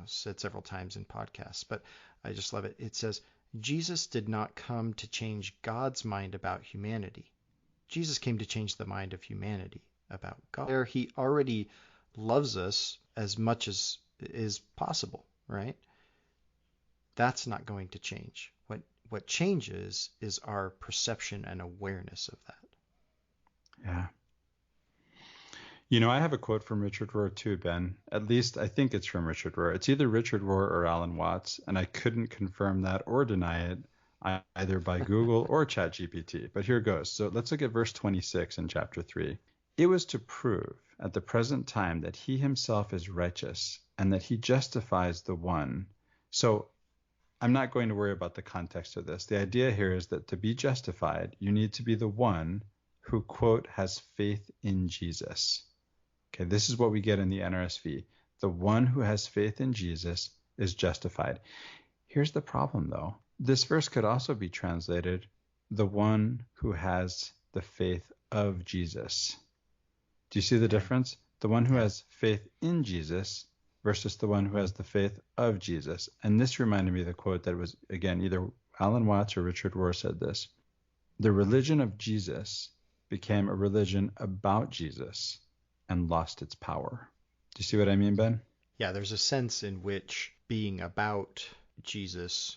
said several times in podcasts, but I just love it. It says, Jesus did not come to change God's mind about humanity. Jesus came to change the mind of humanity about God. There, he already loves us as much as is possible, right? That's not going to change. What changes is our perception and awareness of that. Yeah. I have a quote from Richard Rohr too, Ben. At least I think it's from Richard Rohr. It's either Richard Rohr or Alan Watts, and I couldn't confirm that or deny it either by Google or ChatGPT. But here goes. So let's look at verse 26 in chapter 3. It was to prove at the present time that he himself is righteous and that he justifies the one. So I'm not going to worry about the context of this. The idea here is that to be justified, you need to be the one who, quote, has faith in Jesus. Okay, this is what we get in the NRSV. The one who has faith in Jesus is justified. Here's the problem, though. This verse could also be translated, the one who has the faith of Jesus. Do you see the difference? The one who has faith in Jesus versus the one who has the faith of Jesus. And this reminded me of the quote that was, again, either Alan Watts or Richard Rohr said this. The religion of Jesus became a religion about Jesus and lost its power. Do you see what I mean, Ben? Yeah, there's a sense in which being about Jesus,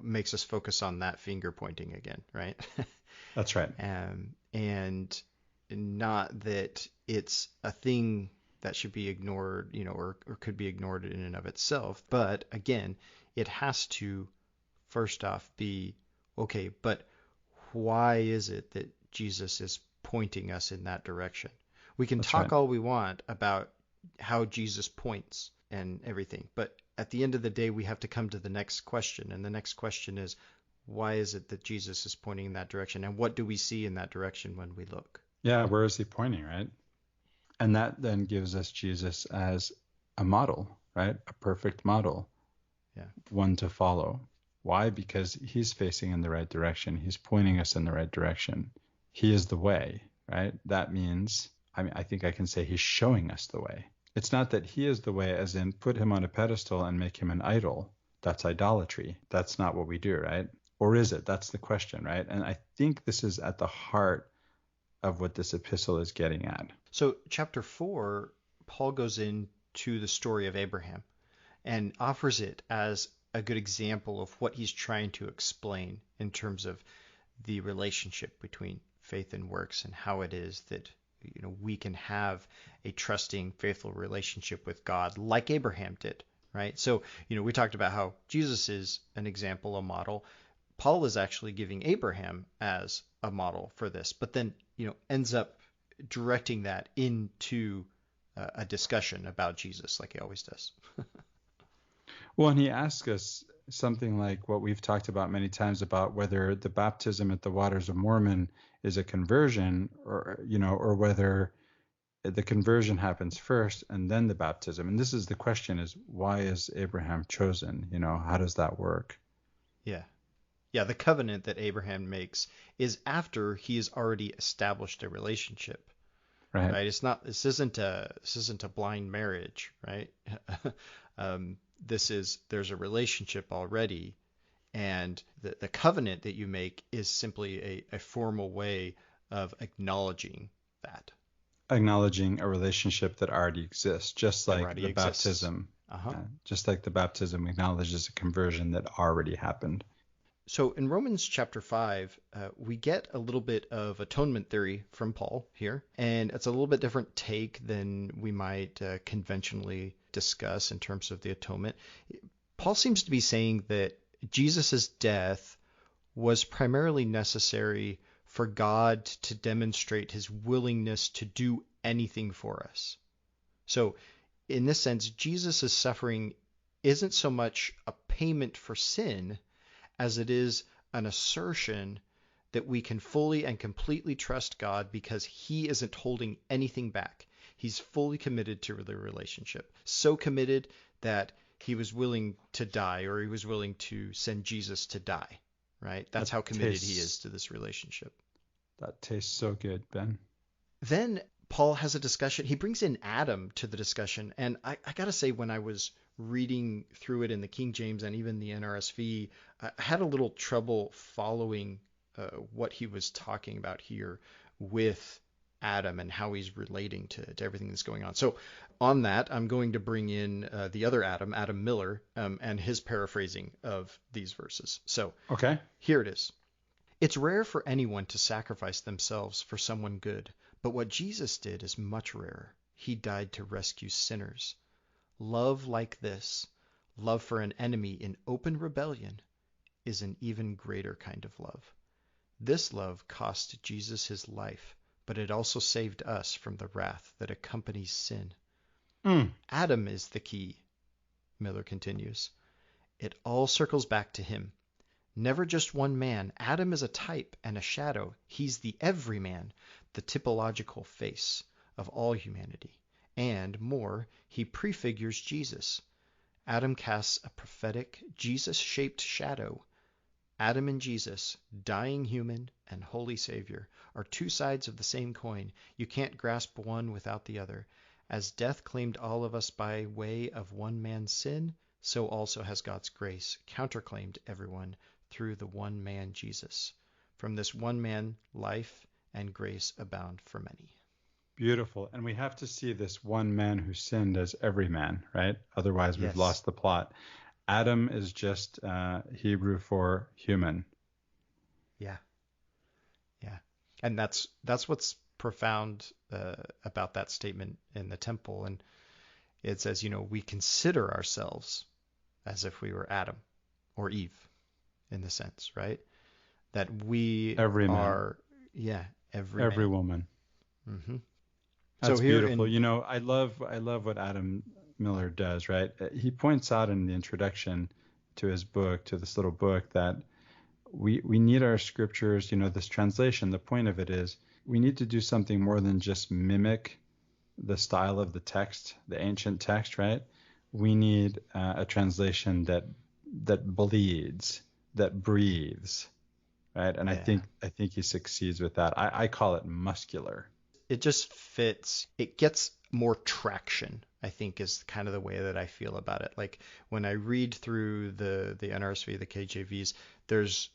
makes us focus on that finger pointing again, right? That's right. And not that it's a thing that should be ignored, or could be ignored in and of itself. But again, it has to first off be, okay, but why is it that Jesus is pointing us in that direction? We can talk all we want about how Jesus points and everything, but at the end of the day, we have to come to the next question. And the next question is, why is it that Jesus is pointing in that direction? And what do we see in that direction when we look? Yeah, where is he pointing, right? And that then gives us Jesus as a model, right? A perfect model, one to follow. Why? Because he's facing in the right direction. He's pointing us in the right direction. He is the way, right? That means, I think I can say he's showing us the way. It's not that he is the way as in put him on a pedestal and make him an idol. That's idolatry. That's not what we do, right? Or is it? That's the question, right? And I think this is at the heart of what this epistle is getting at. So chapter 4, Paul goes into the story of Abraham and offers it as a good example of what he's trying to explain in terms of the relationship between faith and works and how it is that we can have a trusting, faithful relationship with God like Abraham did, right? So, we talked about how Jesus is an example, a model. Paul is actually giving Abraham as a model for this, but then, ends up directing that into a discussion about Jesus like he always does. Well, and he asks us something like what we've talked about many times about whether the baptism at the Waters of Mormon is a conversion or whether the conversion happens first and then the baptism. And this is the question is, why is Abraham chosen? How does that work? Yeah. Yeah, the covenant that Abraham makes is after he has already established a relationship. Right? This isn't a blind marriage, right? There's a relationship already, and the covenant that you make is simply a formal way of acknowledging that. Acknowledging a relationship that already exists, just like the exists. Baptism. Just like the baptism acknowledges a conversion that already happened. So in Romans chapter 5, we get a little bit of atonement theory from Paul here, and it's a little bit different take than we might conventionally discuss in terms of the atonement. Paul seems to be saying that Jesus' death was primarily necessary for God to demonstrate his willingness to do anything for us. So in this sense, Jesus' suffering isn't so much a payment for sin as it is an assertion that we can fully and completely trust God because he isn't holding anything back. He's fully committed to the relationship. So committed that he was willing to die, or he was willing to send Jesus to die, right? That's how committed he is to this relationship. That tastes so good, Ben. Then Paul has a discussion. He brings in Adam to the discussion. And I got to say, when I was reading through it in the King James and even the NRSV, I had a little trouble following what he was talking about here with Adam and how he's relating to everything that's going on. So on that, I'm going to bring in the other Adam, Adam Miller, and his paraphrasing of these verses. So Here it is. It's rare for anyone to sacrifice themselves for someone good, but what Jesus did is much rarer. He died to rescue sinners. Love like this, love for an enemy in open rebellion, is an even greater kind of love. This love cost Jesus his life, but it also saved us from the wrath that accompanies sin. Adam is the key, Miller continues. It all circles back to him. Never just one man. Adam is a type and a shadow. He's the everyman, the typological face of all humanity. And more, he prefigures Jesus. Adam casts a prophetic, Jesus-shaped shadow. Adam and Jesus, dying human and holy Savior, are two sides of the same coin. You can't grasp one without the other. As death claimed all of us by way of one man's sin, so also has God's grace counterclaimed everyone through the one man Jesus. From this one man, life and grace abound for many. Beautiful. And we have to see this one man who sinned as every man, right? Otherwise, we've lost the plot. Adam is just Hebrew for human. Yeah. And that's what's profound about that statement in the temple. And it says, we consider ourselves as if we were Adam or Eve in the sense, right? That we every are, man. every woman. Mm-hmm. That's so beautiful. I love what Adam Miller does, right? He points out in the introduction to his book, to this little book, that we need our scriptures, this translation. The point of it is we need to do something more than just mimic the style of the text, the ancient text, right? We need a translation that bleeds, that breathes, right? And Yeah. I think he succeeds with that. I call it muscular. It just fits. It gets more traction, I think, is kind of the way that I feel about it. Like when I read through the NRSV, the KJVs, there's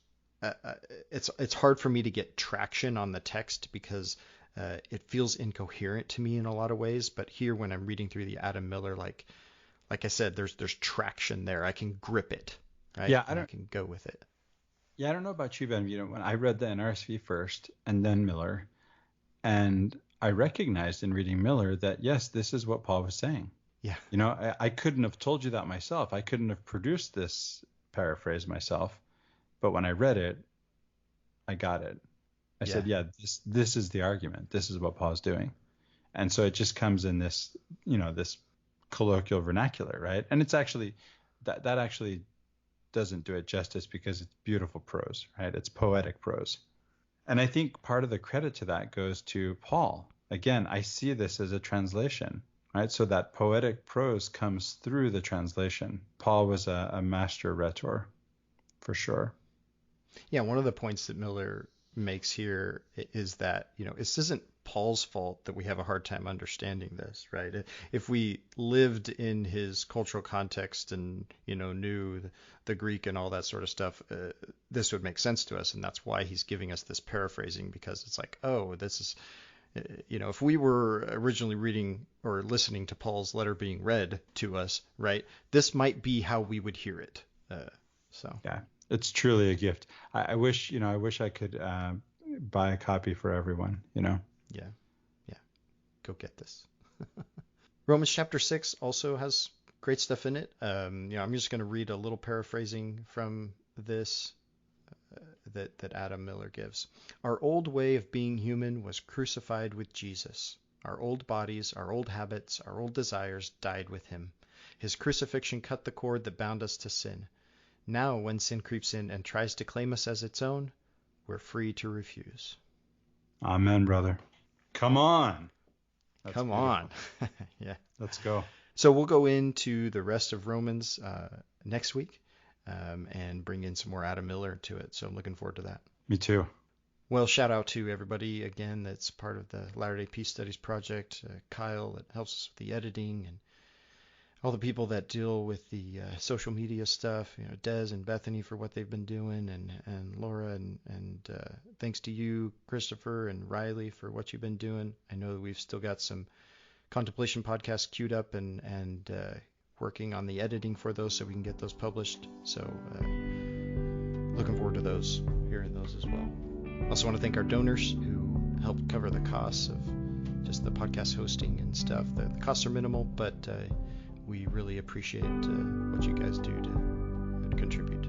it's hard for me to get traction on the text because it feels incoherent to me in a lot of ways. But here, when I'm reading through the Adam Miller, like I said, there's traction there. I can grip it, right? Yeah, And I can go with it. I don't know about you, Ben. When I read the NRSV first and then Miller, and I recognized in reading Miller that yes, this is what Paul was saying. Yeah. I couldn't have told you that myself. I couldn't have produced this paraphrase myself. But when I read it, I got it. I said, yeah, this is the argument. This is what Paul's doing. And so it just comes in this, this colloquial vernacular, right? And it's actually, that actually doesn't do it justice because it's beautiful prose, right? It's poetic prose. And I think part of the credit to that goes to Paul. Again, I see this as a translation, right? So that poetic prose comes through the translation. Paul was a master rhetor, for sure. Yeah, one of the points that Miller makes here is that, this isn't Paul's fault that we have a hard time understanding this, right? If we lived in his cultural context and, knew the Greek and all that sort of stuff, this would make sense to us. And that's why he's giving us this paraphrasing, because it's like, oh, this is, if we were originally reading or listening to Paul's letter being read to us, right, this might be how we would hear it. Yeah, it's truly a gift. I wish I could buy a copy for everyone, Yeah. Go get this. Romans chapter 6 also has great stuff in it. I'm just going to read a little paraphrasing from this that Adam Miller gives. Our old way of being human was crucified with Jesus. Our old bodies, our old habits, our old desires died with him. His crucifixion cut the cord that bound us to sin. Now, when sin creeps in and tries to claim us as its own, we're free to refuse. Amen, brother. Come on. That's Come beautiful. On. Yeah. Let's go. So we'll go into the rest of Romans next week and bring in some more Adam Miller to it. So I'm looking forward to that. Me too. Well, shout out to everybody again that's part of the Latter-day Peace Studies Project. Kyle that helps us with the editing, and all the people that deal with the social media stuff, Des and Bethany for what they've been doing, and Laura, and thanks to you, Christopher, and Riley for what you've been doing. I know that we've still got some contemplation podcasts queued up and working on the editing for those so we can get those published. So looking forward to those, hearing those as well. Also want to thank our donors who helped cover the costs of just the podcast hosting and stuff. The costs are minimal, but we really appreciate what you guys do to contribute.